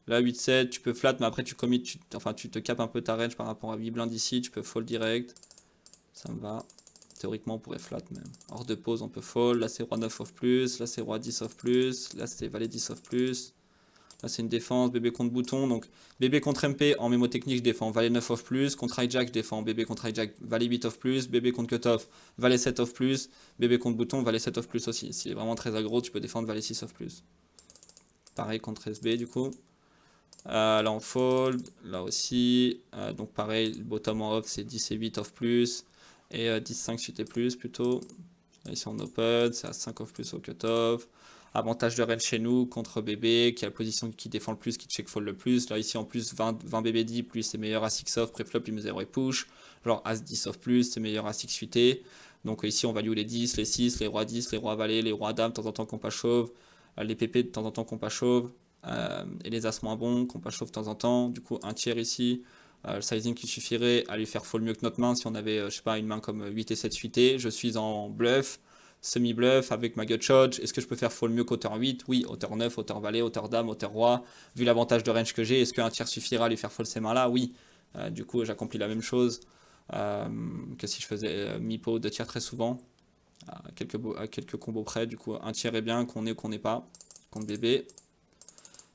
A: Là 8-7, tu peux flat, mais après tu commit, enfin tu te capes un peu ta range par rapport à 8 blindes ici, tu peux fold direct. Ça me va. Théoriquement on pourrait flat même. Hors de pause on peut fold, là c'est roi 9 off plus, là c'est roi 10 off plus, là c'est valet 10 off plus. Là c'est une défense, bébé contre bouton, donc bébé contre MP en mémotechnique je défends valet 9 off plus, contre hijack je défends bébé contre hijack valet 8 off plus, bébé contre cutoff valet 7 off plus, bébé contre bouton valet 7 off plus aussi. S'il est vraiment très aggro tu peux défendre valet 6 off plus. Pareil contre SB du coup. Là on fold, là aussi, donc pareil, le bottom en off c'est 10 et 8 off plus, et 10-5 suité plus plutôt. Là ici on open, c'est à 5 off plus au cutoff. Avantage de range chez nous contre bébé, qui a la position qui défend le plus, qui check fold le plus. Là ici en plus 20 bébé 10 plus c'est meilleur à 6 off, préflop il me 0 et push. Genre as 10 off plus, c'est meilleur à 6 suité. Donc ici on value les 10, les 6, les rois 10, les rois valet, les rois dames, de temps en temps qu'on pas chauve. Les pépés de temps en temps qu'on pas chauve. Et les as moins bons, qu'on pas chauve de temps en temps. Du coup un tiers ici. Le sizing qui suffirait à lui faire fold mieux que notre main si on avait, je sais pas, une main comme 8 et 7 suité. Je suis en bluff, semi-bluff avec ma gut shot. Est-ce que je peux faire fold mieux qu'auteur 8? Oui, auteur 9, auteur valet, auteur dame, auteur roi. Vu l'avantage de range que j'ai, est-ce qu'un tiers suffira à lui faire fold ces mains-là? Oui. Du coup, j'accomplis la même chose que si je faisais mi-pot de tiers très souvent, à quelques combos près. Du coup, un tiers est bien, qu'on ait ou qu'on n'ait pas, contre bébé.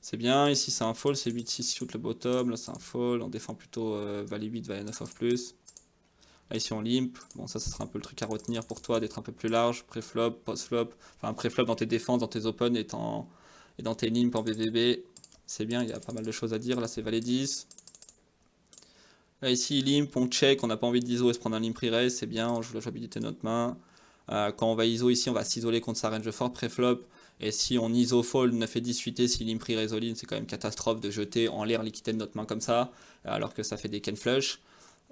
A: C'est bien, ici c'est un fold, c'est 8-6 shoot le bottom, là c'est un fold, on défend plutôt valet 8, valet 9 off plus. Là ici on limp, bon ça sera un peu le truc à retenir pour toi, d'être un peu plus large, pré-flop, post-flop, enfin pré-flop dans tes défenses, dans tes open et dans tes limp en BVB. C'est bien, il y a pas mal de choses à dire, là c'est valet 10. Là ici, limp, on check, on n'a pas envie d'ISO et se prendre un limp pre-raise, c'est bien, on joue la jouabilité de notre main. Quand on va ISO ici, on va s'isoler contre sa range forte pré-flop. Et si on ISO fold 9 et 10 suité, si limp pre-raise all-in, c'est quand même catastrophe de jeter en l'air l'équité de notre main comme ça, alors que ça fait des can flush.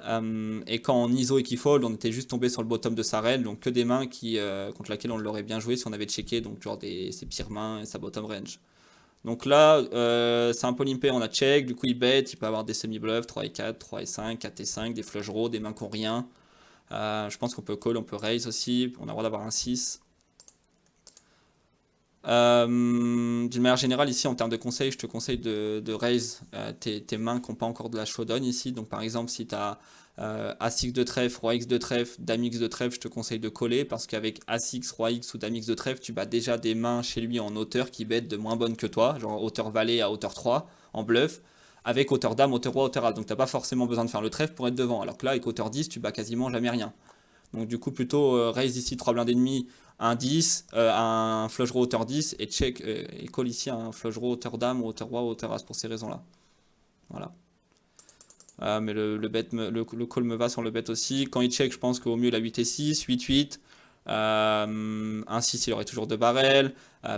A: Et quand on ISO et qui fold, on était juste tombé sur le bottom de sa range, donc que des mains contre laquelle on l'aurait bien joué si on avait checké, donc genre ses pires mains et sa bottom range. Donc là, c'est un peu limpé, on a check, du coup il bet, il peut avoir des semi-bluffs, 3 et 4, 3 et 5, 4 et 5, des flush draws, des mains qui n'ont rien. Je pense qu'on peut call, on peut raise aussi, on a le droit d'avoir un 6. D'une manière générale, ici en termes de conseils, je te conseille de raise tes mains qui n'ont pas encore de la showdown ici. Donc par exemple, si tu as As-X de trèfle, Roi-X de trèfle, Dame-X de trèfle, je te conseille de coller parce qu'avec As-X, Roi-X ou Dame-X de trèfle, tu bats déjà des mains chez lui en hauteur qui bettent de moins bonnes que toi, genre hauteur valet à hauteur 3 en bluff, avec hauteur Dame, hauteur Roi, hauteur As. Donc t'as pas forcément besoin de faire le trèfle pour être devant. Alors que là, avec hauteur 10, tu bats quasiment jamais rien. Donc du coup, plutôt raise ici 3 blindes et demi, un 10, un flush draw hauteur 10 et check et call ici un flush draw hauteur dame ou hauteur roi ou hauteur as pour ces raisons-là. Voilà. Mais le call me va sur le bet aussi. Quand il check, je pense qu'au mieux il a 8 et 6, 8, 8. Un 6, il aurait toujours 2 barrels.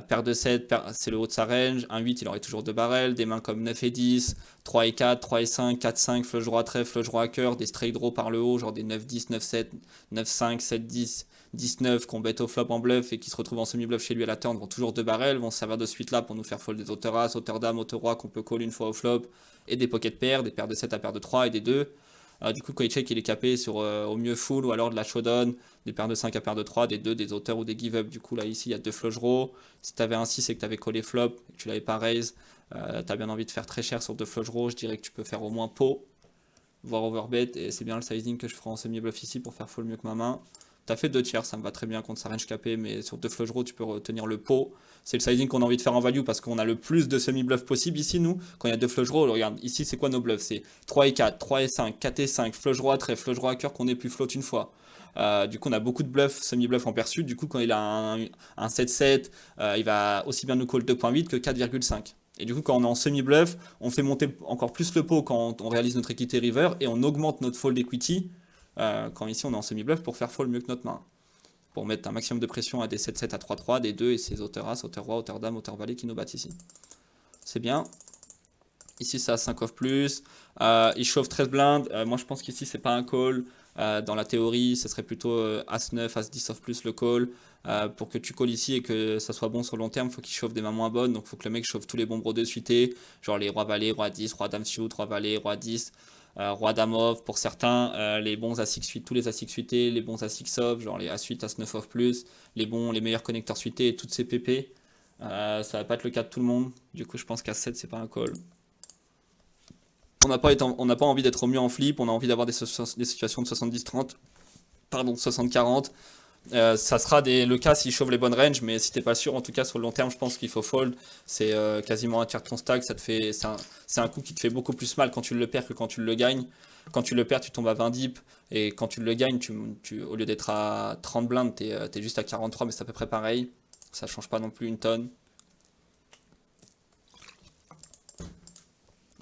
A: Paire de 7, c'est le haut de sa range. Un 8, il aurait toujours 2 barrels. Des mains comme 9 et 10, 3 et 4, 3 et 5, 4, 5, flush draw à trèfle, flush draw à cœur. Des straight draw par le haut, genre des 9, 10, 9, 7, 9, 5, 7, 10, 10, 9 qu'on bet au flop en bluff et qui se retrouvent en semi-bluff chez lui à la turn vont toujours 2 barrels. Vont se servir de suite là pour nous faire fold des auteurs as, auteurs dame, auteurs roi qu'on peut call une fois au flop. Et des pocket pairs, des paires de 7 à paires de 3 et des 2. Du coup, quand il check, il est capé sur au mieux full ou alors de la showdown, des paires de 5 à paires de 3, des 2, des auteurs ou des give-up. Du coup, là, ici, il y a 2 flush draws. Si tu avais un 6 et que tu avais collé flop et que tu l'avais pas raise, tu as bien envie de faire très cher sur 2 flush draws. Je dirais que tu peux faire au moins pot, voire overbet. Et c'est bien le sizing que je ferai en semi-bluff ici pour faire fold mieux que ma main. Tu as fait 2 tiers, ça me va très bien contre sa range capée, mais sur 2 flush draws, tu peux retenir le pot. C'est le sizing qu'on a envie de faire en value parce qu'on a le plus de semi-bluff possible ici, nous. Quand il y a 2 flush draws, regarde, ici, c'est quoi nos bluffs? C'est 3 et 4, 3 et 5, 4 et 5, flush draw à trèfle, flush draw à cœur qu'on ait pu float une fois. Du coup, on a beaucoup de bluffs, semi-bluffs en perçu. Du coup, quand il a un 7-7, il va aussi bien nous call 2.8 que 4,5. Et du coup, quand on est en semi-bluff, on fait monter encore plus le pot quand on réalise notre équité river et on augmente notre fold equity quand ici on est en semi-bluff pour faire fold mieux que notre main. Pour mettre un maximum de pression à des 7-7 à 3-3, des 2 et ses auteurs as, auteurs roi, auteurs dame, auteurs valet qui nous battent ici. C'est bien. Ici, c'est à 5 off plus. Il chauffe 13 blindes. Moi, je pense qu'ici, c'est pas un call. Dans la théorie, ce serait plutôt As-9, As-10 off plus le call. Pour que tu calls ici et que ça soit bon sur le long terme, il faut qu'il chauffe des mains moins bonnes. Donc, il faut que le mec chauffe tous les bons bros de suité. Genre les rois valet, roi 10, roi dame suite, roi valet, roi 10. Roi dame off pour certains, les bons As-6 suite, tous les As-6 suités, les bons As-6 off, genre les As-8, As-9 off plus, les meilleurs connecteurs suités et toutes ces PP. Ça va pas être le cas de tout le monde. Du coup, je pense qu'As-7, c'est pas un call. On n'a pas envie d'être au mieux en flip, on a envie d'avoir des situations de 70-30, pardon, 60-40. Ça sera le cas s'il chauffe les bonnes ranges, mais si t'es pas sûr, en tout cas sur le long terme, je pense qu'il faut fold. C'est quasiment un tiers de ton stack, c'est un coup qui te fait beaucoup plus mal quand tu le perds que quand tu le gagnes. Quand tu le perds, tu tombes à 20 dips, et quand tu le gagnes, au lieu d'être à 30 blindes, t'es juste à 43, mais c'est à peu près pareil. Ça change pas non plus une tonne.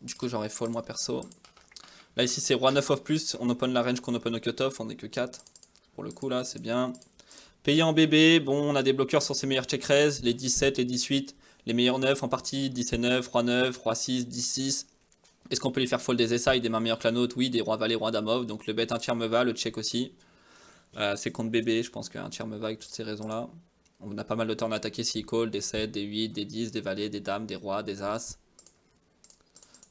A: Du coup, j'aurais fold moi perso. Là, ici, c'est roi 9 off plus. On open la range qu'on open au cutoff. On est que 4. Pour le coup, là, c'est bien. Payé en bébé. Bon, on a des bloqueurs sur ses meilleurs check raise. Les 17, les 18. Les meilleurs 9 en partie. 10 et 9, roi 9, roi 6, 10, 6. Est-ce qu'on peut lui faire fold des SI, des mains meilleures que la nôtre? Oui, des rois valet, roi dame off. Donc le bet un tiers me va. Le check aussi. C'est contre bébé. Je pense qu'un tiers me va avec toutes ces raisons-là. On a pas mal de turn à attaquer s'il call. Des 7, des 8, des 10, des valets, des dames, des rois, des as.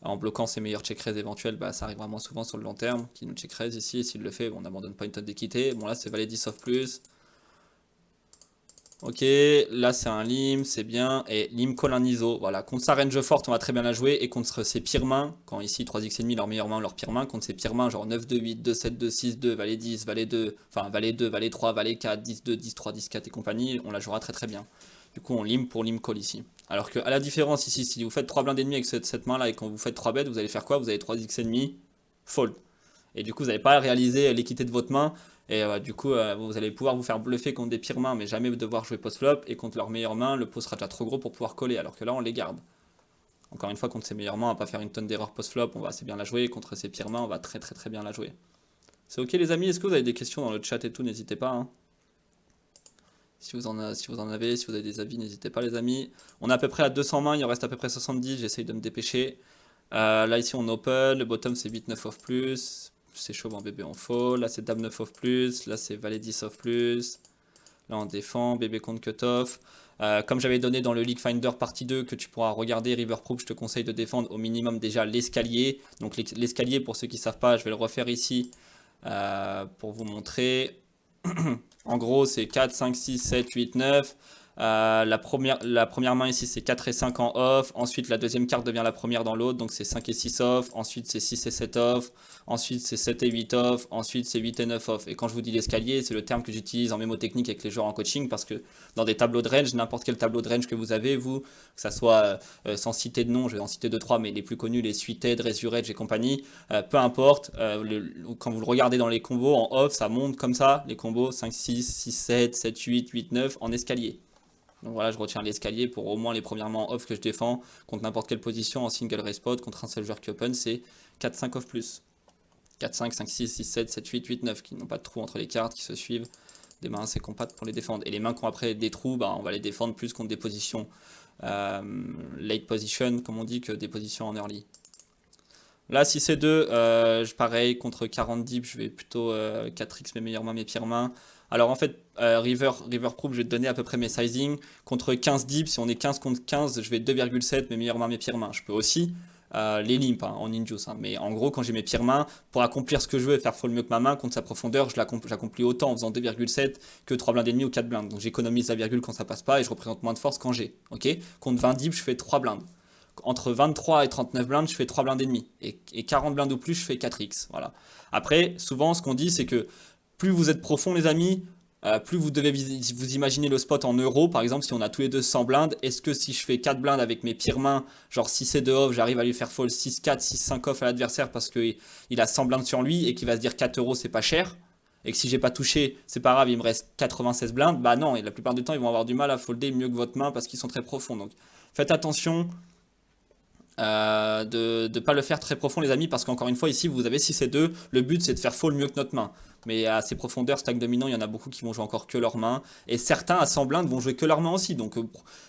A: En bloquant ses meilleurs check raise éventuels, bah, ça arrivera moins souvent sur le long terme, qui nous check raise ici, et s'il le fait, on n'abandonne pas une tonne d'équité. Bon là c'est valet 10 off plus. Ok, là c'est un lim, c'est bien, et lim call un ISO. Voilà, contre sa range forte, on va très bien la jouer, et contre ses pires mains, quand ici 3x5, leur meilleure main, leur pire main, contre ses pires mains, genre 9, 2, 8, 2, 7, 2, 6, 2, valet 10, valet 2, enfin valet 2, valet 3, valet 4, 10, 2, 10, 3, 10, 4 et compagnie, on la jouera très très bien. Du coup on lim pour lim call ici. Alors que à la différence ici, si vous faites 3 blindes et demi avec cette main là et quand vous faites 3 bêtes, vous allez faire quoi? Vous avez 3x et demi, fold. Et du coup vous n'allez pas réaliser l'équité de votre main. Et du coup vous allez pouvoir vous faire bluffer contre des pires mains mais jamais devoir jouer post-flop. Et contre leur meilleure main, le pot sera déjà trop gros pour pouvoir coller. Alors que là on les garde. Encore une fois, contre ses meilleures mains, on va pas faire une tonne d'erreurs post-flop, on va assez bien la jouer. Contre ses pires mains, on va très très très bien la jouer. C'est ok les amis, est-ce que vous avez des questions dans le chat et tout, n'hésitez pas, hein. Si vous en avez, si vous avez des avis, n'hésitez pas les amis. On est à peu près à 200 mains, il en reste à peu près 70, j'essaye de me dépêcher. Là ici on open, le bottom c'est 8-9 off plus, c'est chauve en bébé on fold, là c'est dame 9 off plus, là c'est valet 10 off plus, là on défend, bébé contre cutoff. Comme j'avais donné dans le League Finder partie 2 que tu pourras regarder River Proof, je te conseille de défendre au minimum déjà l'escalier. Donc l'escalier pour ceux qui ne savent pas, je vais le refaire ici pour vous montrer. En gros, c'est 4, 5, 6, 7, 8, 9. La première main ici, c'est 4 et 5 en off. Ensuite, la deuxième carte devient la première dans l'autre. Donc, c'est 5 et 6 off. Ensuite, c'est 6 et 7 off. Ensuite, c'est 7 et 8 off. Ensuite, c'est 8 et 9 off. Et quand je vous dis l'escalier, c'est le terme que j'utilise en mémotechnique avec les joueurs en coaching parce que dans des tableaux de range, n'importe quel tableau de range que vous avez, vous, que ça soit sans citer de nom, je vais en citer 2-3, mais les plus connus, les Suited, Resurrege et compagnie, peu importe, quand vous le regardez dans les combos en off, ça monte comme ça, les combos 5, 6, 6, 7, 7, 8, 8, 9 en escalier. Donc voilà, je retiens l'escalier pour au moins les premières mains off que je défends contre n'importe quelle position en single raise spot contre un seul joueur qui open, c'est 4, 5 off plus. 4, 5, 5, 6, 6, 7, 7, 8, 8, 9 qui n'ont pas de trou entre les cartes, qui se suivent. Des mains assez compactes pour les défendre. Et les mains qui ont après des trous, bah, on va les défendre plus contre des positions late position, comme on dit, que des positions en early. Là, si c'est 2, pareil, contre 40 dips, je vais plutôt 4x mes meilleures mains, mes pires mains. Alors en fait, River Proof, je vais te donner à peu près mes sizing. Contre 15 dips, si on est 15 contre 15, je vais 2,7 mes meilleures mains, mes pires mains. Je peux aussi les limp hein, en ninjus. Hein. Mais en gros, quand j'ai mes pires mains, pour accomplir ce que je veux et faire fold mieux que ma main, contre sa profondeur, j'accomplis autant en faisant 2,7 que 3 blindes et demi ou 4 blindes. Donc j'économise la virgule quand ça passe pas et je représente moins de force quand j'ai. Ok. Contre 20 dips, je fais 3 blindes. Entre 23 et 39 blindes, je fais 3 blindes et demi. Et 40 blindes ou plus, je fais 4x. Voilà. Après, souvent, ce qu'on dit, c'est que plus vous êtes profond, les amis, plus vous devez vous imaginer le spot en euros. Par exemple, si on a tous les deux 100 blindes, est-ce que si je fais 4 blindes avec mes pires mains, genre 6 et 2 off, j'arrive à lui faire fold 6-4, 6-5 off à l'adversaire parce qu'il a 100 blindes sur lui et qu'il va se dire 4 euros, c'est pas cher. Et que si j'ai pas touché, c'est pas grave, il me reste 96 blindes. Bah non, et la plupart du temps, ils vont avoir du mal à folder mieux que votre main parce qu'ils sont très profonds. Donc faites attention de ne pas le faire très profond les amis parce qu'encore une fois ici vous avez 6 et 2, le but c'est de faire fold mieux que notre main, mais à ces profondeurs stack dominant il y en a beaucoup qui vont jouer encore que leurs mains et certains à 100 blindes vont jouer que leurs mains aussi, donc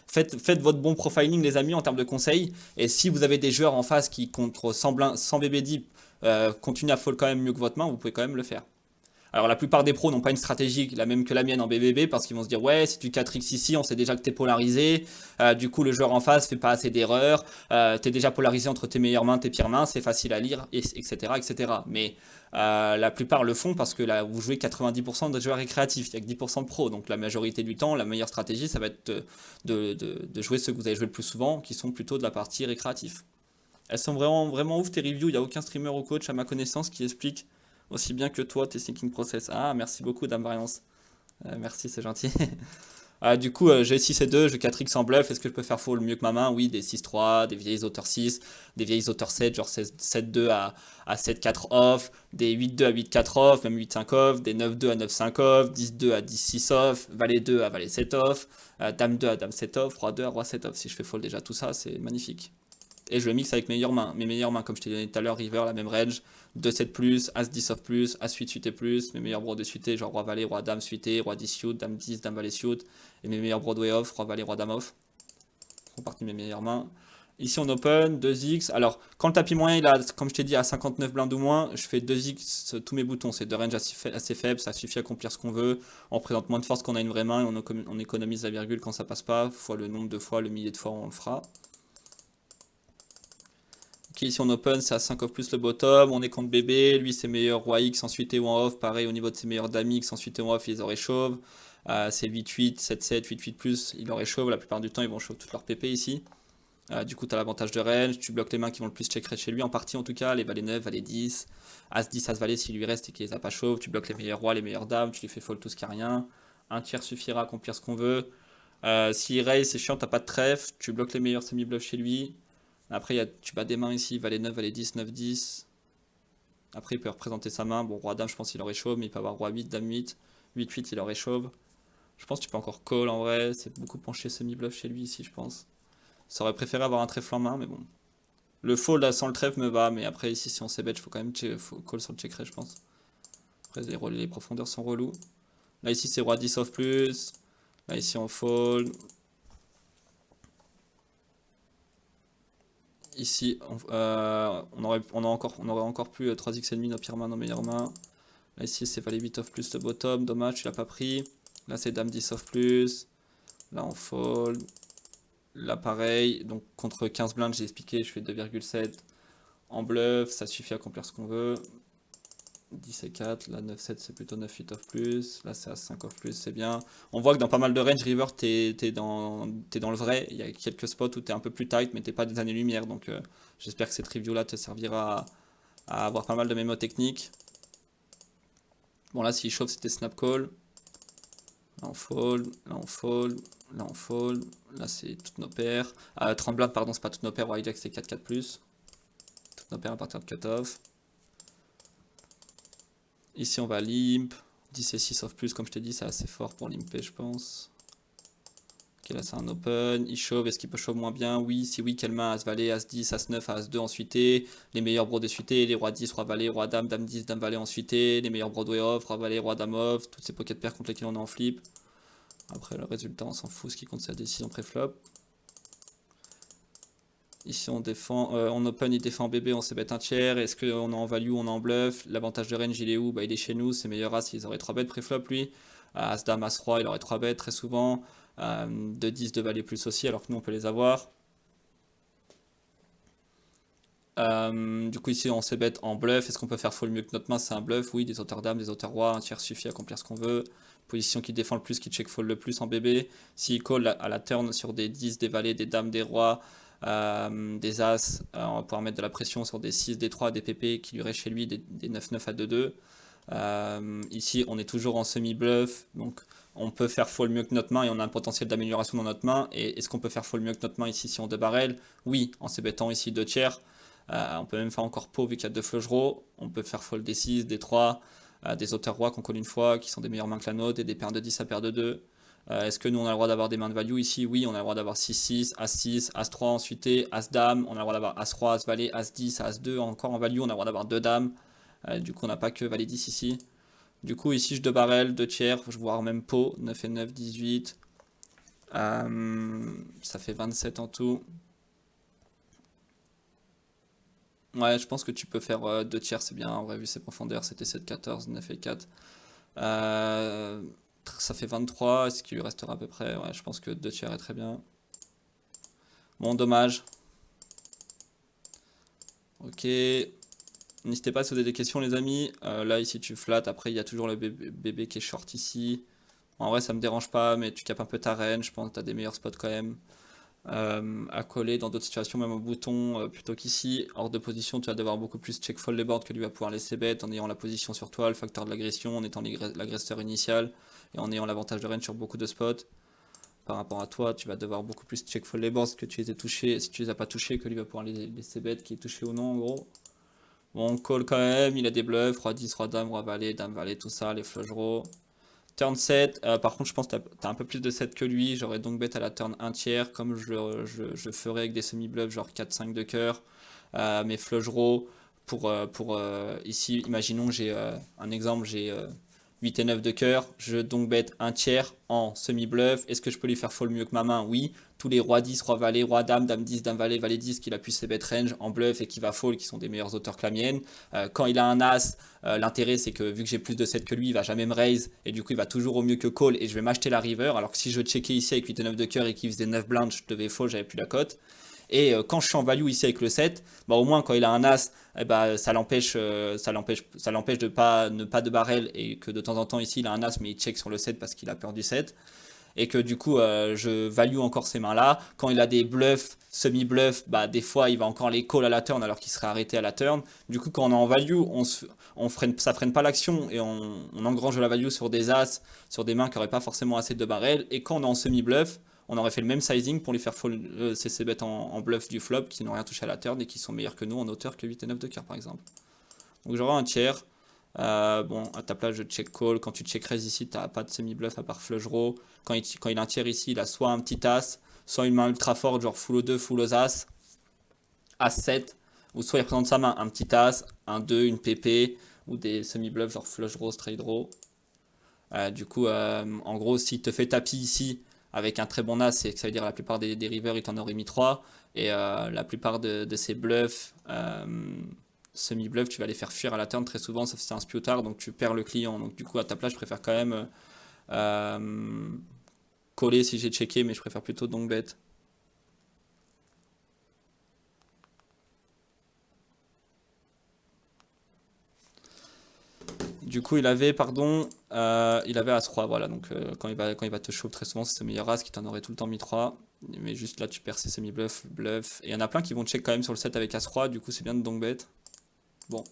A: faites votre bon profiling les amis en termes de conseils, et si vous avez des joueurs en face qui contre 100 blindes, 100 BB deep continuent à fold quand même mieux que votre main, vous pouvez quand même le faire. Alors la plupart des pros n'ont pas une stratégie la même que la mienne en BBB parce qu'ils vont se dire ouais si tu 4x ici on sait déjà que t'es polarisé, du coup le joueur en face fait pas assez d'erreurs, t'es déjà polarisé entre tes meilleures mains, tes pires mains, c'est facile à lire, etc. etc. Mais la plupart le font parce que là vous jouez 90% de joueurs récréatifs, il n'y a que 10% de pros, donc la majorité du temps la meilleure stratégie ça va être de jouer ceux que vous avez joué le plus souvent qui sont plutôt de la partie récréatif. Elles sont vraiment, vraiment ouf tes reviews, il n'y a aucun streamer ou coach à ma connaissance qui explique aussi bien que toi tes thinking process. Ah, merci beaucoup, Dame Variance. Merci, c'est gentil. Du coup, j'ai 6 et 2, j'ai 4x en bluff. Est-ce que je peux faire fold mieux que ma main? Oui, des 6-3, des vieilles auteurs 6, des vieilles auteurs 7, genre 7-2 à 7-4 off, des 8-2 à 8-4 off, même 8-5 off, des 9-2 à 9-5 off, 10-2 à 10-6 off, valet 2 à valet 7 off, dame 2 à dame 7 off, roi 2 à roi 7 off. Si je fais fold déjà tout ça, c'est magnifique. Et je le mixe avec mes meilleures mains. Mes meilleures mains, comme je t'ai donné tout à l'heure, River, la même range. 2-7+, As-10 off plus, As-8 suité plus. Mes meilleurs broads suités, genre Roi Valet, Roi Dame suité, Roi 10 suit, Dame 10, Dame Valet suit. Et mes meilleurs Broadway off, Roi Valet, Roi Dame off. Font partie de mes meilleures mains. Ici on open, 2x. Alors, quand le tapis moyen, il a, comme je t'ai dit, à 59 blindes ou moins, je fais 2x tous mes boutons. C'est de range assez faible, ça suffit à accomplir ce qu'on veut. On présente moins de force qu'on a une vraie main et on économise la virgule quand ça passe pas, fois le nombre de fois, le millier de fois on le fera. Ok, ici on open, c'est à 5 off plus le bottom, on est contre bébé, lui c'est meilleur roi X en suité ou en off, pareil au niveau de ses meilleurs dames X en suité ou en off, ils auraient chauve. C'est 8-8, 7-7, 8-8 plus, il aurait chauve, la plupart du temps ils vont chauve toute leur PP ici. Du coup tu as l'avantage de range, tu bloques les mains qui vont le plus check raise chez lui, en partie en tout cas, les valets 9, valets 10, As 10, As valet s'il lui reste et qu'il les a pas chauve, tu bloques les meilleurs rois, les meilleures dames, tu lui fais fold tout ce qui a rien, un tiers suffira à accomplir ce qu'on veut. S'il raise c'est chiant, t'as pas de trèfle, tu bloques les meilleurs semi-bluffs chez lui. Après, tu bats des mains ici, valet 9, valet 10, 9, 10. Après, il peut représenter sa main. Bon, roi dame, je pense qu'il aurait chauve, mais il peut avoir roi 8, dame 8. 8, 8, il aurait chauve. Je pense que tu peux encore call en vrai. C'est beaucoup penché semi-bluff chez lui ici, je pense. Ça aurait préféré avoir un trèfle en main, mais bon. Le fold là, sans le trèfle me va, mais après ici si on c-bet, il faut quand même faut call sur le check raise, je pense. Après les profondeurs sont relous. Là ici c'est roi 10 off plus. Là ici on fold. Ici on aurait encore pu 3x et demi nos pires mains, nos meilleures mains. Là ici c'est valet 8 off plus le bottom, dommage tu l'as pas pris. Là c'est dame 10 off plus. Là on fold. Là pareil, donc contre 15 blindes j'ai expliqué, je fais 2,7 en bluff, ça suffit à accomplir ce qu'on veut. 10 et 4, là 9-7 c'est plutôt 9-8 off plus, là c'est à 5 off plus, c'est bien. On voit que dans pas mal de range, river t'es dans le vrai, il y a quelques spots où t'es un peu plus tight mais t'es pas des années-lumière, donc j'espère que cette review là te servira à avoir pas mal de mémo techniques. Bon là s'il chauffe c'était snap call, là on fold, là on fold, là on fold, là c'est toutes nos paires. 30 blindes pardon, c'est pas toutes nos paires, hijack c'est 4-4 plus, toutes nos paires à partir de cut-off. Ici on va limp, 10 et 6 off plus comme je t'ai dit c'est assez fort pour limper je pense. Ok là c'est un open, il shove, est-ce qu'il peut shove moins bien? Oui, si oui quelle main? As valet, as 10, as 9, as 2 en suité, les meilleurs broadways suités, les rois 10, roi valet, roi dame, dame 10, dame valet en suité, les meilleurs broadway off, roi valet, roi dame off, toutes ces pocket paires contre lesquelles on est en flip. Après le résultat on s'en fout, ce qui compte c'est la décision pré-flop. Ici on défend, on open, il défend bébé, on se bet un tiers. Est-ce qu'on est en value, on est en bluff? L'avantage de range il est où? Bah, il est chez nous, c'est meilleur as, ils auraient 3 bêtes pré-flop lui. As dame, as roi, il aurait 3 bêtes très souvent. 2 10, 2 valet plus aussi, alors que nous on peut les avoir. Du coup ici on se bet en bluff. Est-ce qu'on peut faire fold mieux que notre main? C'est un bluff, oui, des auteurs dames, des auteurs rois, un tiers suffit à accomplir ce qu'on veut. Position qui défend le plus, qui check fold le plus en bébé. S'il call à la turn sur des 10, des valets, des dames, des rois, des as, on va pouvoir mettre de la pression sur des 6, des 3, des pp qui lui restent chez lui, des 9-9 à 2-2. Ici on est toujours en semi-bluff, donc on peut faire fold mieux que notre main et on a un potentiel d'amélioration dans notre main. Et est-ce qu'on peut faire fold mieux que notre main ici si on débarrel? Oui, en se bettant ici 2 tiers. On peut même faire encore pot vu qu'il y a 2 flush draws. On peut faire fold des 6, des 3, des auteurs rois qu'on colle une fois, qui sont des meilleures mains que la nôtre, et des paires de 10 à paire de 2. Est-ce que nous on a le droit d'avoir des mains de value ici? Oui, on a le droit d'avoir 6-6, As-6, As-3 ensuite, As-Dame, on a le droit d'avoir As-3, As-Valet, As-10, As-2 encore en value, on a le droit d'avoir 2 dames. Du coup on n'a pas que Valet 10 ici. Du coup ici je 2 barrel, 2 tiers, je vois même pot, 9 et 9, 18. Ça fait 27 en tout. Ouais, je pense que tu peux faire 2 tiers, c'est bien. En vrai, vu ses profondeurs, c'était 7, 14, 9 et 4. Euh, Ça fait 23. Est-ce qu'il lui restera à peu près? Ouais, je pense que 2 tiers est très bien. Bon, dommage. Ok. N'hésitez pas à se poser des questions, les amis. Là, ici, tu flattes. Après, il y a toujours le bébé qui est short ici. En vrai, ça me dérange pas, mais tu capes un peu ta range. Je pense que tu as des meilleurs spots quand même. À coller dans d'autres situations, même au bouton, plutôt qu'ici. Hors de position, tu vas devoir beaucoup plus check fold les boards que lui va pouvoir laisser bet en ayant la position sur toi, le facteur de l'agression, en étant l'agresseur initial et en ayant l'avantage de range sur beaucoup de spots. Par rapport à toi, tu vas devoir beaucoup plus check fold les boards que tu les aies touchés. Si tu les as pas touchés, que lui va pouvoir les laisser bet, qui est touché ou non en gros. Bon, on call quand même, il a des bluffs, roi 10, roi dame, roi valet, dame valet, tout ça, les flush draws. Turn 7, par contre je pense que tu as un peu plus de 7 que lui, j'aurais donc bet à la turn 1 tiers, comme je ferais avec des semi-bluffs genre 4-5 de cœur, mes flush draws, ici, imaginons j'ai un exemple, j'ai 8 et 9 de cœur, je donc bet 1 tiers en semi-bluff, est-ce que je peux lui faire fold mieux que ma main? Oui, tous les rois 10, roi valet, roi dame, dame 10, dame valet, valet 10 qu'il a pu ses bet range en bluff et qui va fold, qui sont des meilleurs auteurs que la mienne. Quand il a un as, l'intérêt c'est que vu que j'ai plus de 7 que lui, il va jamais me raise et du coup il va toujours au mieux que call et je vais m'acheter la river. Alors que si je checkais ici avec 8 et 9 de cœur et qu'il faisait 9 blindes, je devais fold, j'avais plus la cote. Et quand je suis en value ici avec le 7, bah au moins quand il a un as, eh bah, ça l'empêche de pas, ne pas de barrel et que de temps en temps ici il a un as mais il check sur le 7 parce qu'il a peur du 7 et que du coup je value encore ces mains là. Quand il a des bluffs, semi-bluffs, bah des fois il va encore les call à la turn alors qu'il serait arrêté à la turn. Du coup quand on est en value, ça freine pas l'action et on engrange de la value sur des as, sur des mains qui n'auraient pas forcément assez de barrel. Et quand on est en semi-bluff, on aurait fait le même sizing pour lui faire fold ces bêtes en bluff du flop qui n'ont rien touché à la turn et qui sont meilleurs que nous en hauteur que 8 et 9 de cœur par exemple. Donc j'aurai un tiers. Bon, à ta place, je check call. Quand tu check raise ici, t'as pas de semi-bluff à part flush draw. Quand il a un tiers ici, il a soit un petit as, soit une main ultra forte, genre full aux 2, full aux as, as-7, ou soit il représente sa main, un petit as, un 2, une PP, ou des semi-bluffs genre flush draw, straight draw. Du coup, en gros, s'il te fait tapis ici avec un très bon as, c'est que ça veut dire la plupart des rivers, il t'en aurait mis 3. Et la plupart de ces bluffs, semi-bluffs, tu vas les faire fuir à la turn très souvent, sauf si c'est un sputard, donc tu perds le client. Donc du coup, à ta place, je préfère quand même coller si j'ai checké, mais je préfère plutôt donc bet. Du coup, il avait, pardon, il avait As-3, voilà. Donc, quand il va te chauffer très souvent, c'est ce meilleur As qui t'en aurait tout le temps mis 3. Mais juste là, tu perds ses semi-bluff, bluff. Et il y en a plein qui vont check quand même sur le set avec As-3, du coup, c'est bien de donc bet. Bon,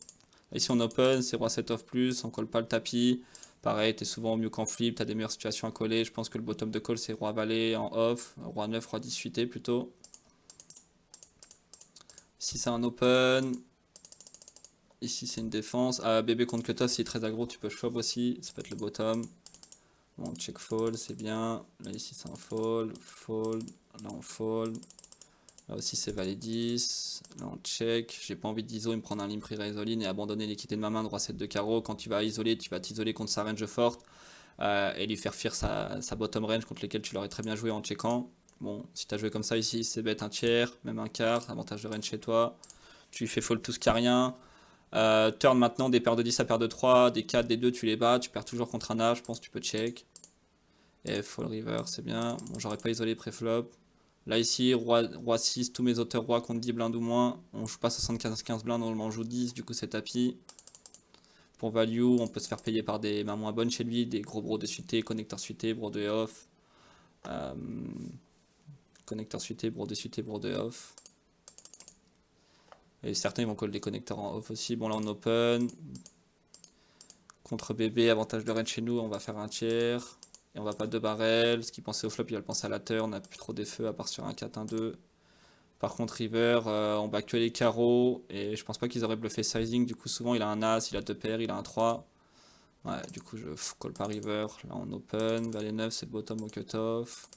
A: ici on open, c'est Roi 7 off plus, on colle pas le tapis. Pareil, t'es souvent mieux qu'en flip, t'as des meilleures situations à coller. Je pense que le bottom de call, c'est Roi Valet en off, Roi 9, Roi 10 suité plutôt. Ici, c'est un open. Ici, c'est une défense. Ah, bébé contre cutoff, s'il est très aggro, tu peux shove aussi. Ça peut être le bottom. Bon, check fold, c'est bien. Là, ici, c'est un fold. Fold. Là, on fold. Là aussi, c'est valet 10. Là, on check. J'ai pas envie d'iso, il me prendre un limp re-isoline et abandonner l'équité de ma main de roi 7 de carreau. Quand tu vas isoler, tu vas t'isoler contre sa range forte. Et lui faire fuir sa bottom range contre lesquelles tu l'aurais très bien joué en checkant. Bon, si tu as joué comme ça ici, c'est bête un tiers, même un quart. Avantage de range chez toi. Tu lui fais fold tout ce qu'il n'y a rien. Turn maintenant, des paires de 10 à paires de 3, des 4, des 2, tu les bats, tu perds toujours contre un as, je pense que tu peux check. Et fall river, c'est bien. Bon, j'aurais pas isolé pré-flop. Là ici, roi 6, tous mes auteurs rois contre 10 blindes ou moins. On joue pas 75-15 blindes, on en joue 10, du coup c'est tapis. Pour value, on peut se faire payer par des mains moins bonnes chez lui, des gros bros de suité, connecteur suité, bro de off. Connecteur suité, bro de suité, bro de off. Et certains ils vont coller des connecteurs en off aussi. Bon là on open. Contre bébé, avantage de range chez nous, on va faire un tiers. Et on va pas de barrel. Ce qui pensait au flop, il va le penser à la turn. On n'a plus trop d'effets à part sur un 4-1-2. Par contre river, on bat que les carreaux. Et je pense pas qu'ils auraient bluffé sizing. Du coup souvent il a un as, il a deux paires, il a un 3. Ouais, du coup je call pas river. Là on open. Valet 9 c'est le bottom au cutoff.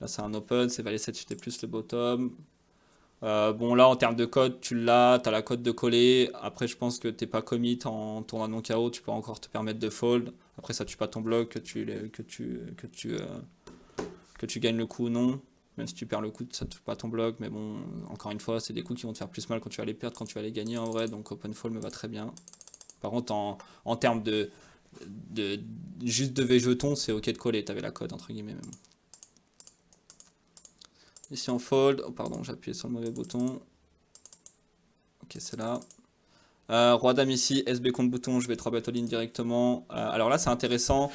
A: Là c'est un open, c'est valet 7 c'était plus le bottom. Bon là en termes de code tu l'as, t'as la cote de coller. Après je pense que t'es pas commit en tournoi non KO, tu peux encore te permettre de fold. Après ça tue pas ton bloc, que tu gagnes le coup ou non. Même si tu perds le coup, ça tue pas ton bloc. Mais bon, encore une fois, c'est des coups qui vont te faire plus mal quand tu vas les perdre, quand tu vas les gagner en vrai. Donc open fold me va très bien. Par contre en termes de juste de V jetons, c'est ok de coller, t'avais la cote entre guillemets même. Ici on fold, oh pardon j'ai appuyé sur le mauvais bouton. Ok c'est là. Roi dame ici, SB contre bouton, je vais 3 bet all-in directement. Alors là c'est intéressant.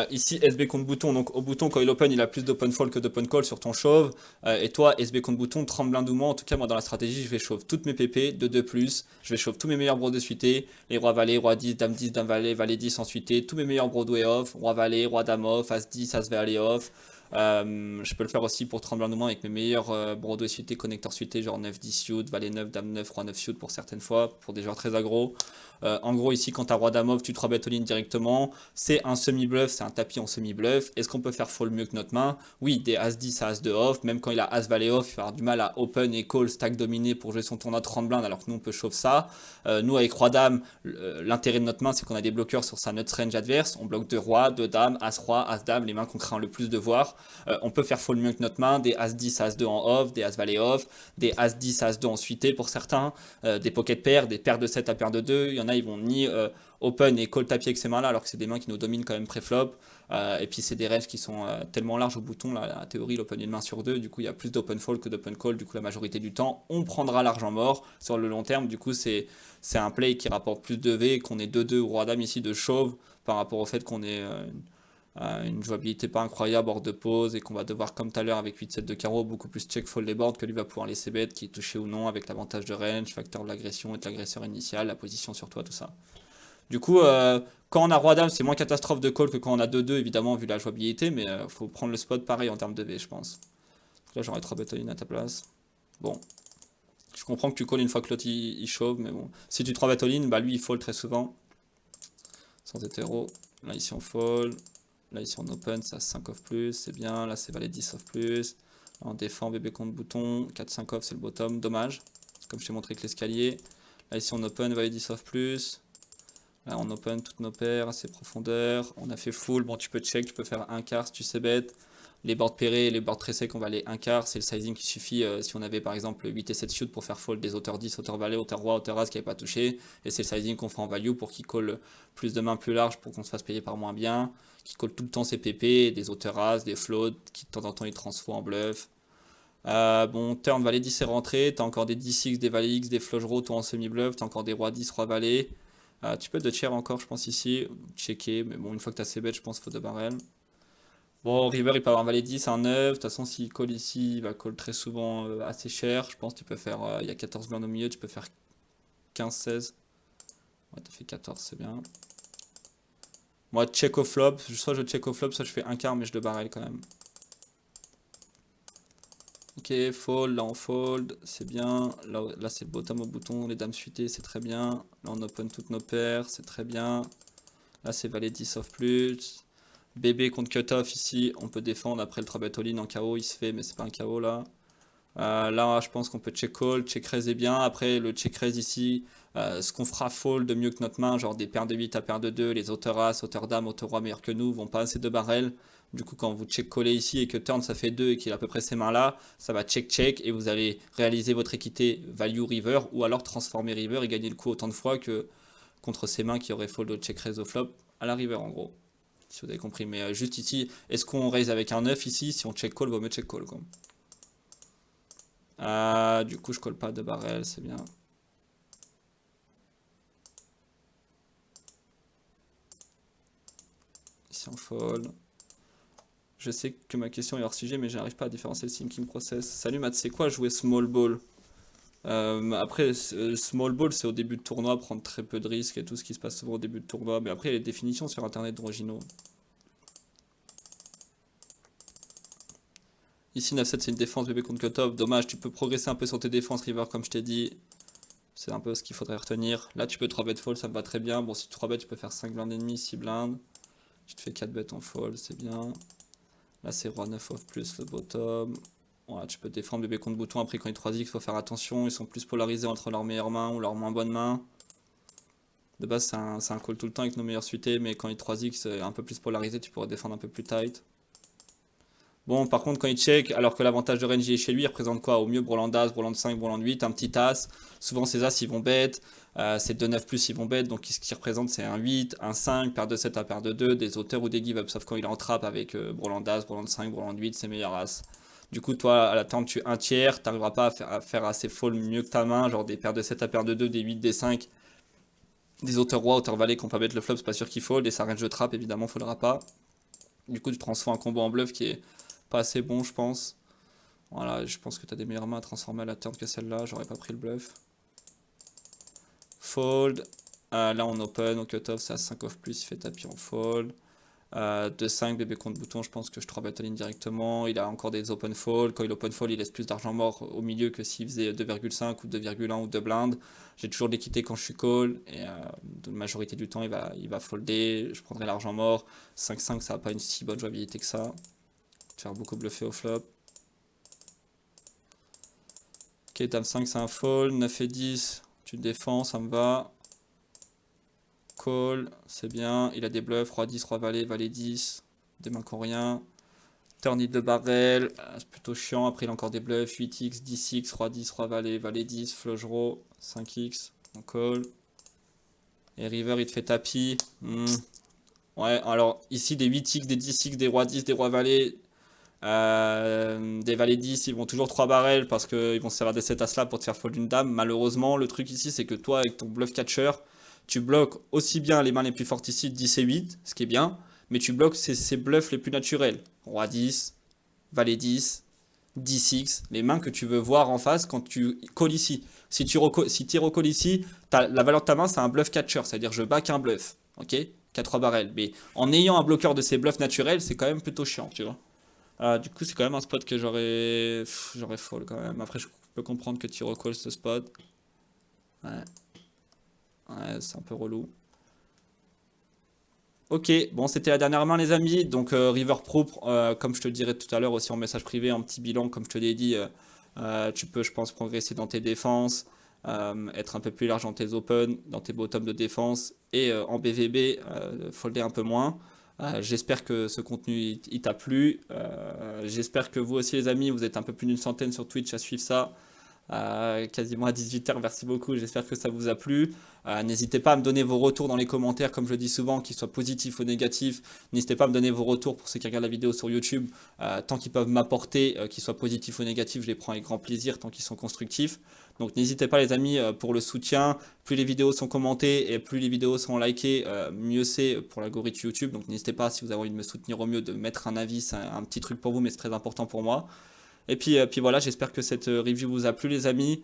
A: Ici SB contre bouton, donc au bouton quand il open il a plus d'open fold que d'open call sur ton chauve. Et toi SB contre bouton, tremblin ou moins, en tout cas moi dans la stratégie je vais chauve toutes mes PP de 2+, je vais chauve tous mes meilleurs bros de suité, les rois valet, roi 10, dame 10, dame valet, valet 10 en suité, tous mes meilleurs Broadway off, roi valet, roi dame off, as 10, as valet off. Je peux le faire aussi pour trembler en moins avec mes meilleurs brodos suités, connecteurs suités, genre 9-10 suit, valet 9, dame 9, roi 9 suit pour certaines fois, pour des joueurs très aggro. En gros, ici, quand t'as roi dame off, tu 3 bet all-in directement. C'est un semi-bluff, c'est un tapis en semi-bluff. Est-ce qu'on peut faire fold mieux que notre main? Oui, des as 10 à as 2 off. Même quand il a as valet off, il va avoir du mal à open et call stack dominé pour jouer son tournoi 30 blindes, alors que nous, on peut chauffer ça. Nous, avec roi dame, l'intérêt de notre main, c'est qu'on a des bloqueurs sur sa nut range adverse. On bloque 2 rois, 2 dames, as roi, as dame, les mains qu'on craint le plus de voir. On peut faire fold mieux que notre main, des as 10, as 2 en off, des as valet off, des as 10, as 2 en suité pour certains, des pocket pairs, des paires de 7 à paires de 2. Il y en a, ils vont ni open et call tapis avec ces mains là, alors que c'est des mains qui nous dominent quand même pré-flop. Et puis c'est des ranges qui sont tellement larges au bouton, là, la théorie, l'open une main sur deux, du coup il y a plus d'open fold que d'open call, du coup la majorité du temps on prendra l'argent mort sur le long terme, du coup c'est un play qui rapporte plus de V, qu'on est 2-2 ou roi dame ici de chauve, par rapport au fait qu'on est une jouabilité pas incroyable hors de pause et qu'on va devoir comme tout à l'heure avec 8-7 de carreau beaucoup plus check fold les boards que lui va pouvoir laisser bet qui est touché ou non avec l'avantage de range, facteur de l'agression et de l'agresseur initial, la position sur toi, tout ça. Du coup, quand on a roi dame, c'est moins catastrophe de call que quand on a 2-2 évidemment vu la jouabilité, mais faut prendre le spot pareil en termes de V je pense. Là j'aurais 3 bet all-in à ta place. Bon, je comprends que tu call une fois que l'autre il chauffe, mais bon. Si tu 3 bet all-in, bah lui il fold très souvent. Sans hétéro. Là ici on fold. Là, ici, on open, ça 5 off plus, c'est bien. Là, c'est valet 10 off plus. Là, on défend, bébé contre bouton. 4-5 off, c'est le bottom. Dommage. Comme je t'ai montré avec l'escalier. Là, ici, on open, valet 10 off plus. Là, on open toutes nos paires, assez profondeur. On a fait full. Bon, tu peux check, tu peux faire un quart si tu sais bet. Les boards pairés et les boards très secs, on va aller un quart. C'est le sizing qui suffit si on avait par exemple 8 et 7 shoot pour faire fold des auteurs 10, auteurs valet, auteurs roi, auteurs as qui n'avaient pas touché. Et c'est le sizing qu'on fera en value pour qu'il colle plus de mains plus larges pour qu'on se fasse payer par moins bien. Qui colle tout le temps ses PP, des auteurs as, des floats, qui de temps en temps ils transfo en bluff. Bon, turn valet 10 est rentré. T'as encore des 10x, des valet x, des flush draws, toi en semi-bluff. T'as encore des rois 10, roi valet. Tu peux de chair encore, je pense, ici. Checker, mais bon, une fois que t'as ces bêtes, je pense qu'il faut de barrel. Bon, river, il peut avoir un valet 10, un 9. De toute façon, s'il colle ici, il va call très souvent assez cher. Je pense que tu peux faire. Il y a 14 blindes au milieu, tu peux faire 15, 16. Ouais, t'as fait 14, c'est bien. Moi, check au flop. Soit je check au flop, soit je fais un quart, mais je de barrel quand même. Ok, fold, là on fold, c'est bien. Là c'est le bottom au bouton, les dames suitées, c'est très bien. Là on open toutes nos paires, c'est très bien. Là c'est valet 10 off plus. Bébé contre cutoff ici, on peut défendre. Après le 3-bet all-in en KO, il se fait, mais c'est pas un KO là. Là, je pense qu'on peut check call, check raise est bien. Après, le check raise ici, ce qu'on fera fold de mieux que notre main, genre des paires de 8 à paires de 2, les auteurs as, auteurs dames, auteurs roi meilleurs que nous, vont pas assez de barrel. Du coup, quand vous check callez ici et que turn ça fait 2 et qu'il a à peu près ces mains là, ça va check check et vous allez réaliser votre équité value river ou alors transformer river et gagner le coup autant de fois que contre ces mains qui auraient fold au check raise au flop à la river en gros. Si vous avez compris, mais juste ici, est-ce qu'on raise avec un 9 ici? Si on check call, vaut mieux check call quoi. Du coup, je colle pas de barrel, c'est bien. Ici, on fold. Je sais que ma question est hors sujet, mais j'arrive pas à différencier le thinking process. Salut Matt, c'est quoi jouer small ball? Après, small ball, c'est au début de tournoi, prendre très peu de risques et tout ce qui se passe souvent au début de tournoi. Mais après, il y a les définitions sur internet d'Origino. Ici, 9-7, c'est une défense bébé contre cutoff. Dommage, tu peux progresser un peu sur tes défenses river, comme je t'ai dit. C'est un peu ce qu'il faudrait retenir. Là, tu peux 3 bet fold, ça me va très bien. Bon, si tu 3 bet, tu peux faire 5 blindes et demi, 6 blindes. Tu te fais 4 bêtes en fold, c'est bien. Là, c'est roi 9 off plus le bottom. Voilà, tu peux défendre bébé contre bouton. Après, quand ils 3x, il faut faire attention. Ils sont plus polarisés entre leurs meilleures mains ou leurs moins bonnes mains. De base, c'est un call tout le temps avec nos meilleurs suités. Mais quand ils 3x, c'est un peu plus polarisé. Tu pourrais défendre un peu plus tight. Bon, par contre, quand il check, alors que l'avantage de range est chez lui, il représente quoi? Au mieux, Broland As, Broland 5, Broland 8, un petit As. Souvent, ces As, ils vont bet. Ces 2-9 plus, ils vont bet. Donc, ce qui représente, c'est un 8, un 5, paire de 7 à paire de 2, des auteurs ou des give-up. Sauf quand il est en trap avec Broland As, Broland 5, Broland 8, ses meilleurs As. Du coup, toi, à la turn, tu un tiers, t'arriveras pas à faire assez fold mieux que ta main. Genre des paires de 7 à paire de 2, des 8, des 5, des auteurs roi, auteurs valet qu'on peut bet le flop, c'est pas sûr qu'il fold. Et sa range de trap, évidemment, foldra pas. Du coup, tu transformes un combo en bluff qui est pas assez bon, je pense. Voilà, je pense que tu as des meilleures mains à transformer à la turn que celle-là. J'aurais pas pris le bluff. Fold. Là, on open. Au cutoff, c'est à 5 off plus. Il fait tapis en fold. 2-5, bébé contre bouton. Je pense que je 3 bet all-in directement. Il a encore des open fold. Quand il open fold, il laisse plus d'argent mort au milieu que s'il faisait 2,5 ou 2,1 ou 2 blindes. J'ai toujours de l'équité quand je suis call. Et la majorité du temps, il va folder. Je prendrai l'argent mort. 5-5, ça n'a pas une si bonne jouabilité que ça. Faire beaucoup bluffer au flop. Ok, dame 5 c'est un fold, 9 et 10, tu défends, ça me va. Call, c'est bien, il a des bluffs, roi 10, roi valet, valet 10, des mains qui n'ont rien. Turn it de barrel, c'est plutôt chiant, après il a encore des bluffs, 8x, 10x, roi 10, roi valet, valet 10, flush draw, 5x, on call. Et river il te fait tapis. Ouais, alors ici des 8x, des 10x, des rois 10, des rois valet. Des valets 10, ils vont toujours 3 barrels parce qu'ils vont se servir des 7 as là pour te faire fold une dame. Malheureusement, le truc ici, c'est que toi, avec ton bluff catcher, tu bloques aussi bien les mains les plus fortes ici, 10 et 8, ce qui est bien, mais tu bloques ces bluffs les plus naturels. Roi 10, valet 10, 10x, les mains que tu veux voir en face quand tu calls ici. Si tu recalls ici, la valeur de ta main, c'est un bluff catcher, c'est-à-dire je back un bluff. Ok, 4 barrels. Mais en ayant un bloqueur de ces bluffs naturels, c'est quand même plutôt chiant, tu vois. Du coup, c'est quand même un spot que j'aurais fold quand même. Après, je peux comprendre que tu recalls ce spot. Ouais, ouais, c'est un peu relou. Ok, bon, c'était la dernière main, les amis. Donc, River Pro, comme je te le dirai tout à l'heure aussi en message privé, en petit bilan, comme je te l'ai dit, tu peux, je pense, progresser dans tes défenses, être un peu plus large dans tes open, dans tes bottoms de défense et en BVB, folder un peu moins. J'espère que ce contenu il t'a plu. J'espère que vous aussi, les amis, vous êtes un peu plus d'une centaine sur Twitch à suivre ça quasiment à 18h. Merci beaucoup, j'espère que ça vous a plu. N'hésitez pas à me donner vos retours dans les commentaires, comme je le dis souvent, qu'ils soient positifs ou négatifs. N'hésitez pas à me donner vos retours pour ceux qui regardent la vidéo sur YouTube. Tant qu'ils peuvent m'apporter, qu'ils soient positifs ou négatifs, je les prends avec grand plaisir, tant qu'ils sont constructifs. Donc n'hésitez pas les amis pour le soutien. Plus les vidéos sont commentées et plus les vidéos sont likées, mieux c'est pour l'algorithme YouTube. Donc n'hésitez pas, si vous avez envie de me soutenir au mieux, de mettre un avis. C'est un petit truc pour vous, mais c'est très important pour moi. Et puis voilà, j'espère que cette review vous a plu, les amis.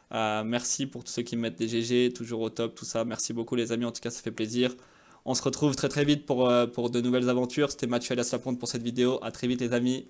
A: Merci pour tous ceux qui me mettent des GG, toujours au top, tout ça. Merci beaucoup, les amis. En tout cas, ça fait plaisir. On se retrouve très très vite pour de nouvelles aventures. C'était Mathieu Alias Laponte pour cette vidéo. À très vite, les amis.